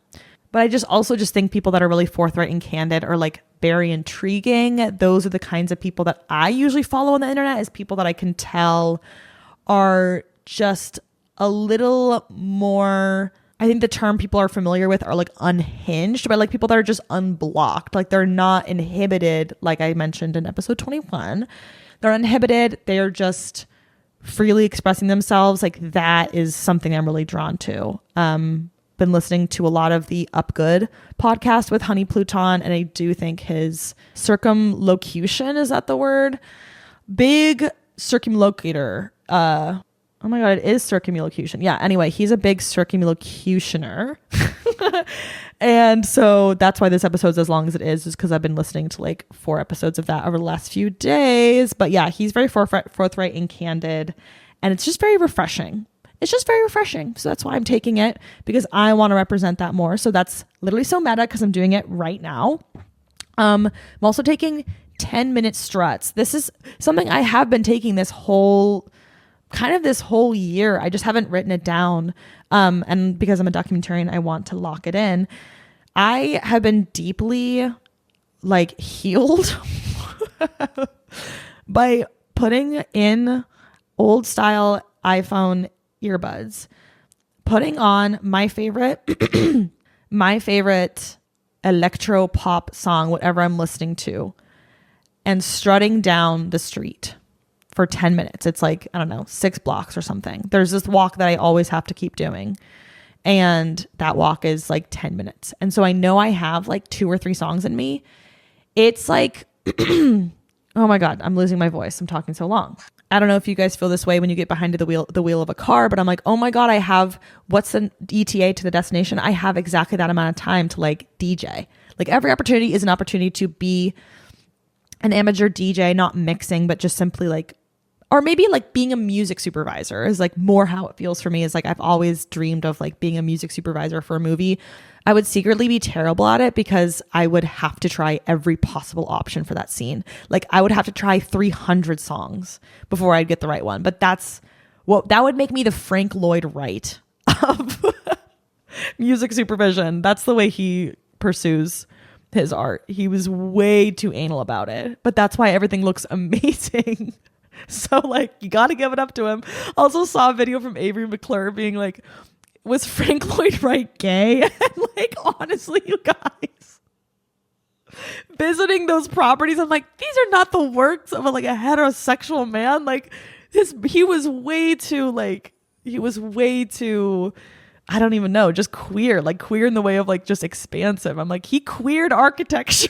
But I just also just think people that are really forthright and candid are like very intriguing. Those are the kinds of people that I usually follow on the internet, is people that I can tell are just a little more, I think the term people are familiar with are like unhinged, but like people that are just unblocked. Like they're not inhibited. Like I mentioned in episode 21, they're uninhibited. They're just freely expressing themselves. Like that is something I'm really drawn to. Been listening to a lot of the Up Good podcast with Honey Pluton, and I do think his circumlocution, is that the word? Big circumlocator. Oh my God, it is circumlocution. Yeah. Anyway, he's a big circumlocutioner. And so that's why this episode's as long as it is because I've been listening to like 4 episodes of that over the last few days. But yeah, he's very forthright and candid, and it's just very refreshing. It's just very refreshing. So that's why I'm taking it, because I want to represent that more. So that's literally so meta because I'm doing it right now. I'm also taking 10-minute struts. This is something I have been taking this whole year. I just haven't written it down. And because I'm a documentarian, I want to lock it in. I have been deeply like healed by putting in old style iPhone earbuds, putting on my favorite electro pop song, whatever I'm listening to, and strutting down the street for 10 minutes. It's like, I don't know, 6 blocks or something. There's this walk that I always have to keep doing. And that walk is like 10 minutes. And so I know I have like 2 or 3 songs in me. It's like, oh my God, I'm losing my voice. I'm talking so long. I don't know if you guys feel this way when you get behind the wheel of a car, but I'm like, oh my God, I have, what's the ETA to the destination? I have exactly that amount of time to like DJ. Like every opportunity is an opportunity to be an amateur DJ, not mixing, but just simply like, or maybe like being a music supervisor is like more how it feels for me. Is like, I've always dreamed of like being a music supervisor for a movie. I would secretly be terrible at it because I would have to try every possible option for that scene. Like I would have to try 300 songs before I'd get the right one. But that would make me the Frank Lloyd Wright of music supervision. That's the way he pursues his art. He was way too anal about it, but that's why everything looks amazing. So like, you got to give it up to him. Also saw a video from Avery McClure being like, was Frank Lloyd Wright gay? And like, honestly, you guys, visiting those properties, I'm like, these are not the works of a heterosexual man. Like he was way too, I don't even know, just queer in the way of like just expansive. I'm like, he queered architecture.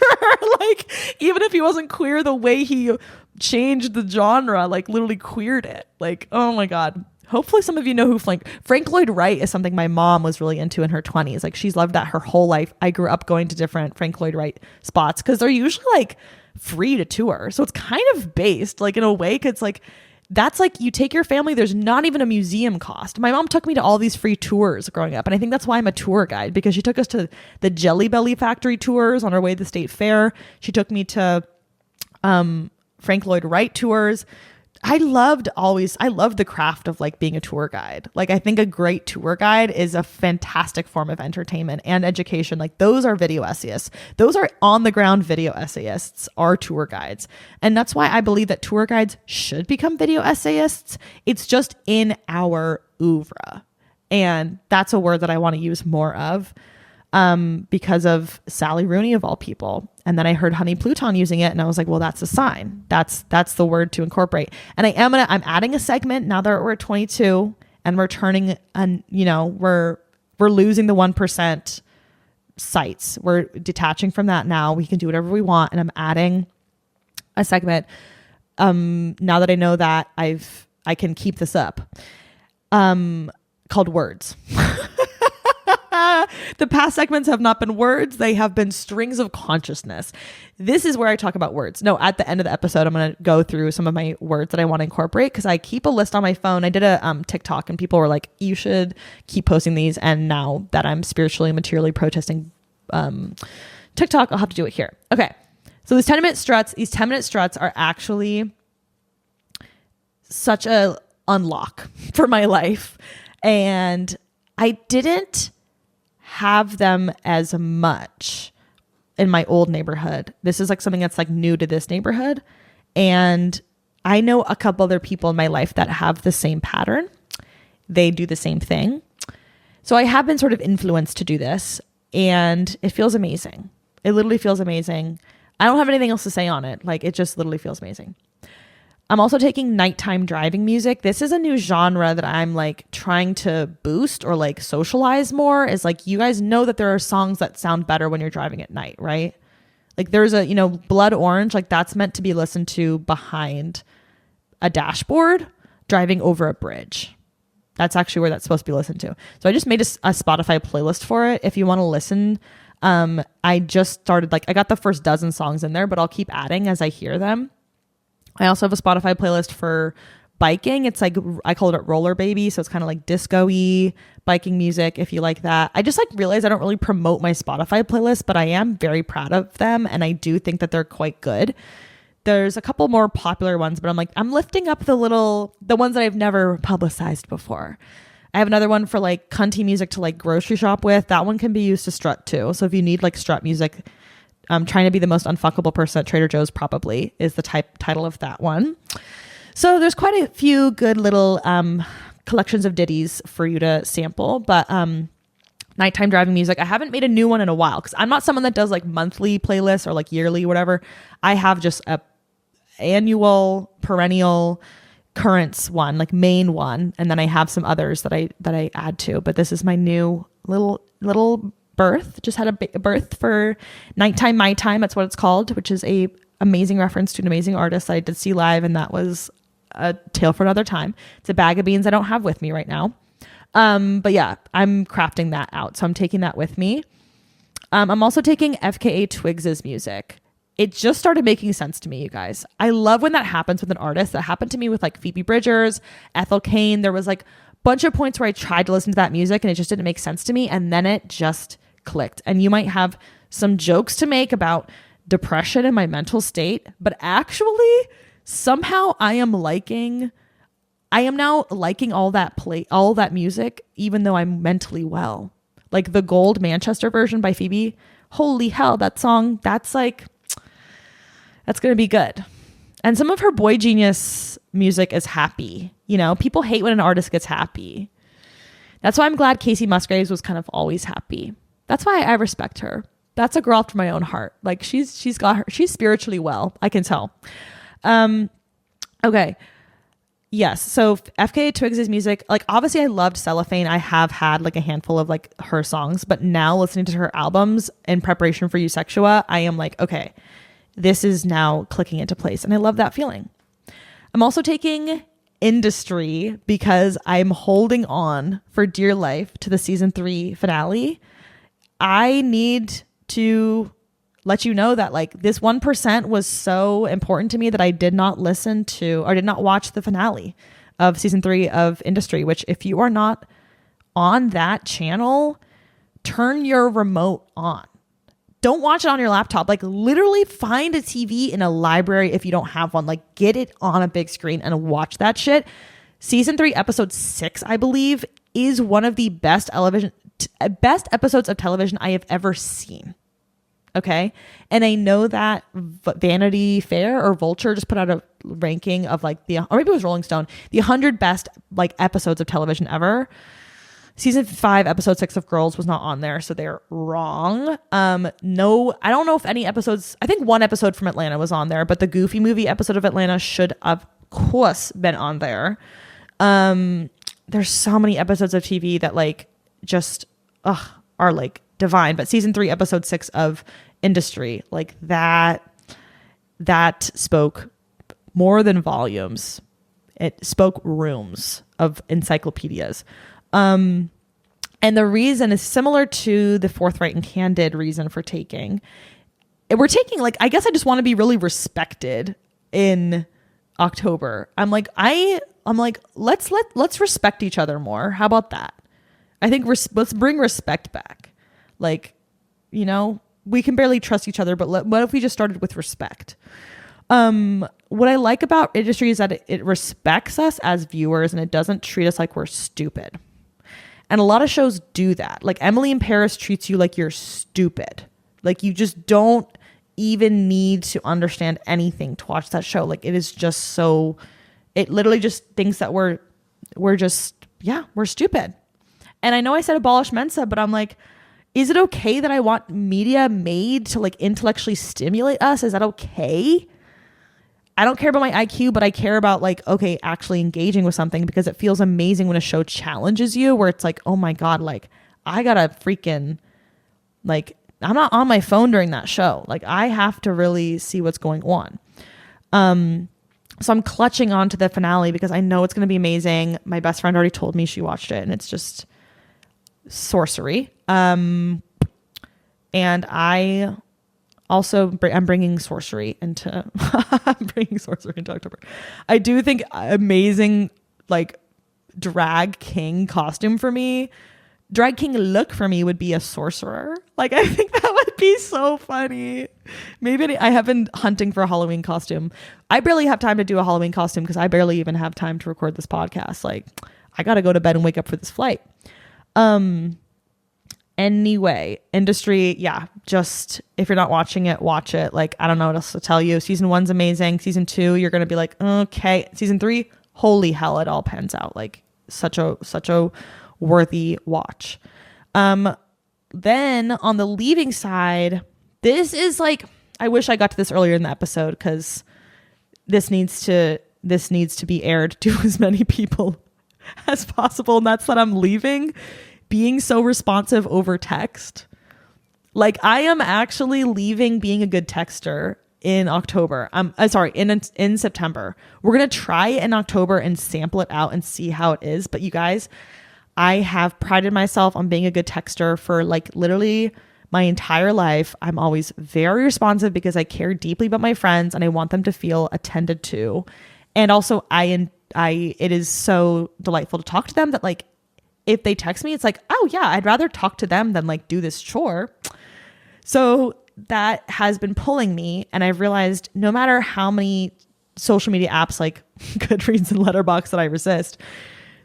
Like even if he wasn't queer, the way he changed the genre, like literally queered it. Like, oh my God. Hopefully some of you know who Frank Lloyd Wright is. Something my mom was really into in her 20s. Like she's loved that her whole life. I grew up going to different Frank Lloyd Wright spots because they're usually like free to tour. So it's kind of based like in a way, it's like, that's like you take your family, there's not even a museum cost. My mom took me to all these free tours growing up. And I think that's why I'm a tour guide, because she took us to the Jelly Belly factory tours on our way to the state fair. She took me to Frank Lloyd Wright tours. I loved the craft of like being a tour guide. Like I think a great tour guide is a fantastic form of entertainment and education. Like those are video essayists. Those are on the ground video essayists are tour guides. And that's why I believe that tour guides should become video essayists. It's just in our oeuvre. And that's a word that I want to use more of. Because of Sally Rooney of all people. And then I heard Honey Pluton using it and I was like, well, that's a sign. That's the word to incorporate. And I'm adding a segment now that we're at 22 and we're turning and we're losing the 1% sites. We're detaching from that now. We can do whatever we want. And I'm adding a segment. Now that I know that I can keep this up, called Words. The past segments have not been words. They have been strings of consciousness. This is where I talk about words. No, at the end of the episode, I'm going to go through some of my words that I want to incorporate because I keep a list on my phone. I did a TikTok and people were like, you should keep posting these. And now that I'm spiritually and materially protesting TikTok, I'll have to do it here. Okay. So these 10-minute struts are actually such a unlock for my life. And I didn't have them as much in my old neighborhood. This is like something that's like new to this neighborhood. And I know a couple other people in my life that have the same pattern. They do the same thing. So I have been sort of influenced to do this, and it feels amazing. It literally feels amazing. I don't have anything else to say on it. Like, it just literally feels amazing. I'm also taking nighttime driving music. This is a new genre that I'm like trying to boost or like socialize more. Is like, you guys know that there are songs that sound better when you're driving at night, right? Like there's a, Blood Orange, like that's meant to be listened to behind a dashboard driving over a bridge. That's actually where that's supposed to be listened to. So I just made a Spotify playlist for it. If you want to listen, I just started, like, I got the first dozen songs in there, but I'll keep adding as I hear them. I also have a Spotify playlist for biking. It's like, I call it Roller Baby. So it's kind of like disco-y biking music, if you like that. I just like realized I don't really promote my Spotify playlist, but I am very proud of them. And I do think that they're quite good. There's a couple more popular ones, but I'm lifting up the ones that I've never publicized before. I have another one for like cunty music to like grocery shop with. That one can be used to strut too. So if you need like strut music, trying to be the most unfuckable person at Trader Joe's probably is the title of that one. So there's quite a few good little collections of ditties for you to sample, but nighttime driving music, I haven't made a new one in a while because I'm not someone that does like monthly playlists or like yearly, whatever. I have just a annual, perennial currents one, like main one, and then I have some others that I add to. But this is my new little birth. Just had a birth for Nighttime My Time. That's what it's called, which is a amazing reference to an amazing artist that I did see live, and that was a tale for another time. It's a bag of beans I don't have with me right now. But yeah, I'm crafting that out. So I'm taking that with me. I'm also taking FKA Twigs' music. It just started making sense to me, you guys. I love when that happens with an artist. That happened to me with like Phoebe Bridgers, Ethel Cain. There was like a bunch of points where I tried to listen to that music and it just didn't make sense to me. And then it just clicked. And you might have some jokes to make about depression and my mental state, but actually somehow I am now liking all that music, even though I'm mentally well. Like the Gold Manchester version by Phoebe. Holy hell, that song, that's going to be good. And some of her Boy Genius music is happy. People hate when an artist gets happy. That's why I'm glad Casey Musgraves was kind of always happy. That's why I respect her. That's a girl after my own heart. Like she's spiritually well. I can tell. Okay. Yes. So FKA Twigs' music, like obviously I loved Cellophane. I have had like a handful of like her songs, but now listening to her albums in preparation for Eusexua, I am like, okay, this is now clicking into place. And I love that feeling. I'm also taking Industry because I'm holding on for dear life to the season 3 finale. I need to let you know that like this 1% was so important to me that I did not listen to or did not watch the finale of season 3 of Industry, which if you are not on that channel, turn your remote on. Don't watch it on your laptop. Like literally find a TV in a library if you don't have one. Like get it on a big screen and watch that shit. Season 3, episode 6, I believe, is one of the best episodes of television I have ever seen. Okay. And I know that Vanity Fair or Vulture just put out a ranking of like or maybe it was Rolling Stone, the 100 best like episodes of television ever. Season 5, episode 6 of Girls was not on there, so they're wrong. No, I don't know if any episodes, I think one episode from Atlanta was on there, but the Goofy Movie episode of Atlanta should of course been on there. There's so many episodes of TV that like just are like divine, but season 3, episode 6 of Industry, like that spoke more than volumes. It spoke rooms of encyclopedias. And the reason is similar to the forthright and candid reason for taking. We're taking like, I guess I just want to be really respected in October. I'm like, let's respect each other more. How about that? I think let's bring respect back. Like, we can barely trust each other, but what if we just started with respect? What I like about Industry is that it respects us as viewers and it doesn't treat us like we're stupid. And a lot of shows do that. Like Emily in Paris treats you like you're stupid. Like you just don't even need to understand anything to watch that show. Like it is just so, it literally just thinks that we're stupid. And I know I said abolish Mensa, but I'm like, is it okay that I want media made to like intellectually stimulate us? Is that okay? I don't care about my IQ, but I care about like, okay, actually engaging with something, because it feels amazing when a show challenges you, where it's like, oh my God, like I gotta freaking, like, I'm not on my phone during that show. Like I have to really see what's going on. So I'm clutching on to the finale because I know it's going to be amazing. My best friend already told me she watched it and it's just sorcery. And I also, I'm bringing sorcery into, October. I do think amazing, like drag king costume for me. Drag king look for me would be a sorcerer. Like, I think that would be so funny. Maybe I have been hunting for a Halloween costume. I barely have time to do a Halloween costume because I barely even have time to record this podcast. Like, I got to go to bed and wake up for this flight. Anyway, industry. Yeah. Just if you're not watching it, watch it. Like, I don't know what else to tell you. Season 1's amazing. Season 2, you're going to be like, okay. Season 3, holy hell, it all pans out. Like such a worthy watch. Then on the leaving side, this is like, I wish I got to this earlier in the episode because this needs to be aired to as many people as possible. And that's that I'm leaving being so responsive over text. Like I am actually leaving being a good texter in October. In September. We're going to try it in October and sample it out and see how it is. But you guys, I have prided myself on being a good texter for like literally my entire life. I'm always very responsive because I care deeply about my friends and I want them to feel attended to. And also it is so delightful to talk to them that like, if they text me, it's like, oh yeah, I'd rather talk to them than like do this chore. So that has been pulling me. And I've realized no matter how many social media apps like Goodreads and Letterboxd that I resist,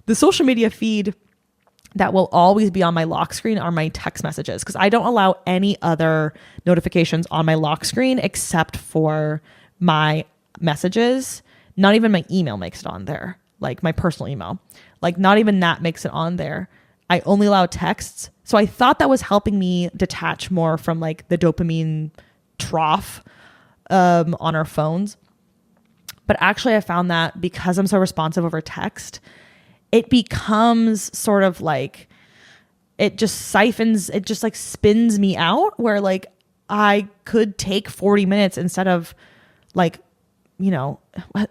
the social media feed that will always be on my lock screen are my text messages, because I don't allow any other notifications on my lock screen except for my messages. Not even my email makes it on there, like my personal email. Like not even that makes it on there. I only allow texts. So I thought that was helping me detach more from like the dopamine trough on our phones. But actually I found that because I'm so responsive over text, it becomes sort of like, it just like spins me out where like I could take 40 minutes instead of like, you know,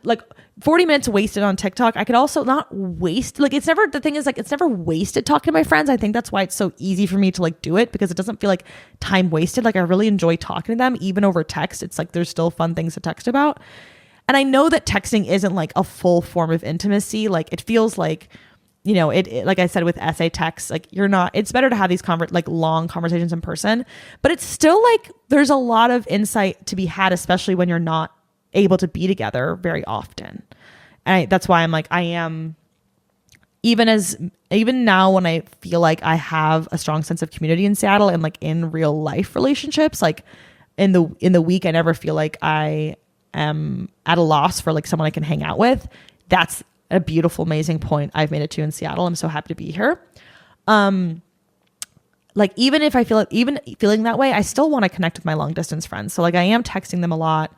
like 40 minutes wasted on TikTok. I could also not waste, like it's never, the thing is like, it's never wasted talking to my friends. I think that's why it's so easy for me to like do it, because it doesn't feel like time wasted. Like I really enjoy talking to them even over text. It's like, there's still fun things to text about. And I know that texting isn't like a full form of intimacy. Like it feels like, you know, it like I said with essay texts, like you're not, it's better to have these like long conversations in person, but it's still like, there's a lot of insight to be had, especially when you're not able to be together very often. And that's why I'm like, I am, even now when I feel like I have a strong sense of community in Seattle and like in real life relationships, like in the week, I never feel like I am at a loss for like someone I can hang out with. That's a beautiful, amazing point I've made it to in Seattle. I'm so happy to be here. Like even if I feel like, even feeling that way, I still want to connect with my long distance friends. So like I am texting them a lot.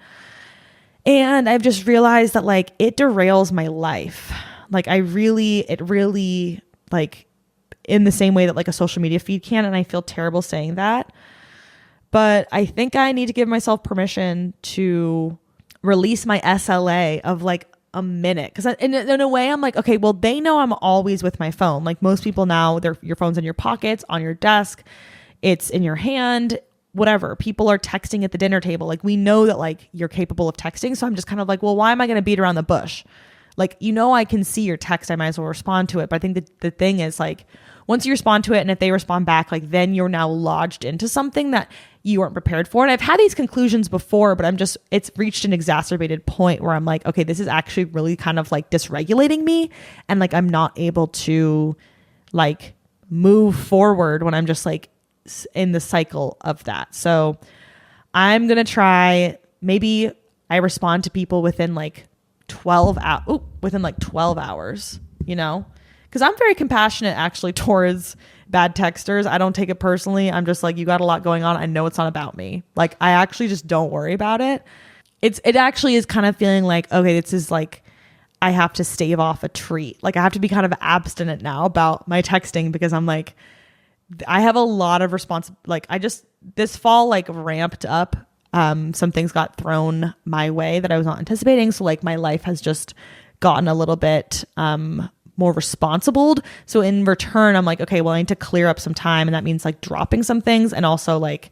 And I've just realized that like it derails my life. Like it really like in the same way that like a social media feed can. And I feel terrible saying that, but I think I need to give myself permission to release my SLA of like a minute. Cause in a way I'm like, okay, well they know I'm always with my phone. Like most people now, your phone's in your pockets, on your desk, it's in your hand, whatever. People are texting at the dinner table. Like we know that like you're capable of texting. So I'm just kind of like, well, why am I going to beat around the bush? Like, you know, I can see your text. I might as well respond to it. But I think the thing is like, once you respond to it and if they respond back, like then you're now lodged into something that you weren't prepared for. And I've had these conclusions before, but it's reached an exacerbated point where I'm like, okay, this is actually really kind of like dysregulating me. And like, I'm not able to like move forward when I'm just like in the cycle of that. So I'm going to try, maybe I respond to people within like 12 hours, you know, because I'm very compassionate actually towards bad texters. I don't take it personally. I'm just like, you got a lot going on. I know it's not about me. Like, I actually just don't worry about it. It actually is kind of feeling like, okay, this is like, I have to stave off a treat. Like, I have to be kind of abstinent now about my texting, because I'm like, I have a lot of this fall like ramped up. Some things got thrown my way that I was not anticipating. So like my life has just gotten a little bit more responsible. So in return, I'm like, okay, well, I need to clear up some time. And that means like dropping some things, and also like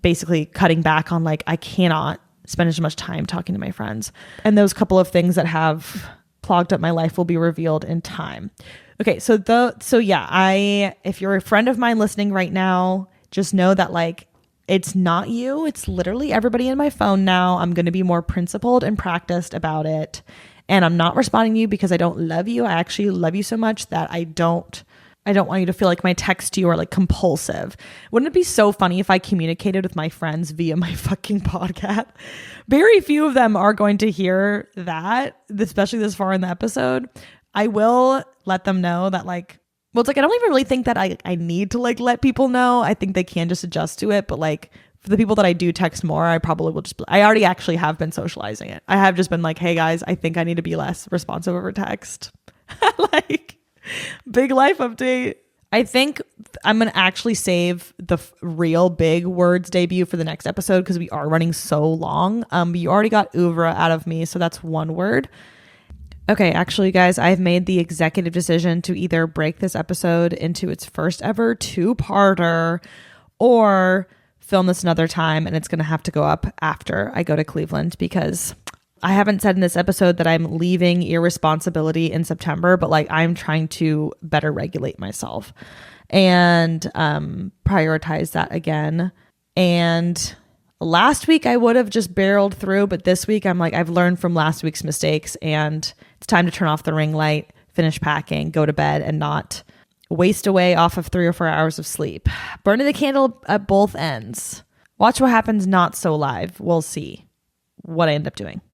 basically cutting back on like, I cannot spend as much time talking to my friends. And those couple of things that have clogged up my life will be revealed in time. Okay. So if you're a friend of mine listening right now, just know that like, it's not you. It's literally everybody in my phone now. I'm going to be more principled and practiced about it. And I'm not responding to you because I don't love you. I actually love you so much that I don't want you to feel like my texts to you are like compulsive. Wouldn't it be so funny if I communicated with my friends via my fucking podcast? Very few of them are going to hear that, especially this far in the episode. I will let them know that like, well, it's like, I don't even really think that I need to like let people know. I think they can just adjust to it. But like, for the people that I do text more, I probably will I already actually have been socializing it. I have just been like, hey guys, I think I need to be less responsive over text. Like, big life update. I think I'm going to actually save the real big words debut for the next episode, because we are running so long. But you already got oeuvre out of me, so that's one word. Okay, actually, guys, I've made the executive decision to either break this episode into its first ever 2-parter, or film this another time, and it's going to have to go up after I go to Cleveland, because I haven't said in this episode that I'm leaving irresponsibility in September, but like, I'm trying to better regulate myself and prioritize that again. And last week I would have just barreled through, but this week I'm like, I've learned from last week's mistakes, and it's time to turn off the ring light, finish packing, go to bed, and not waste away off of 3 or 4 hours of sleep. Burning the candle at both ends. Watch what happens not so live. We'll see what I end up doing.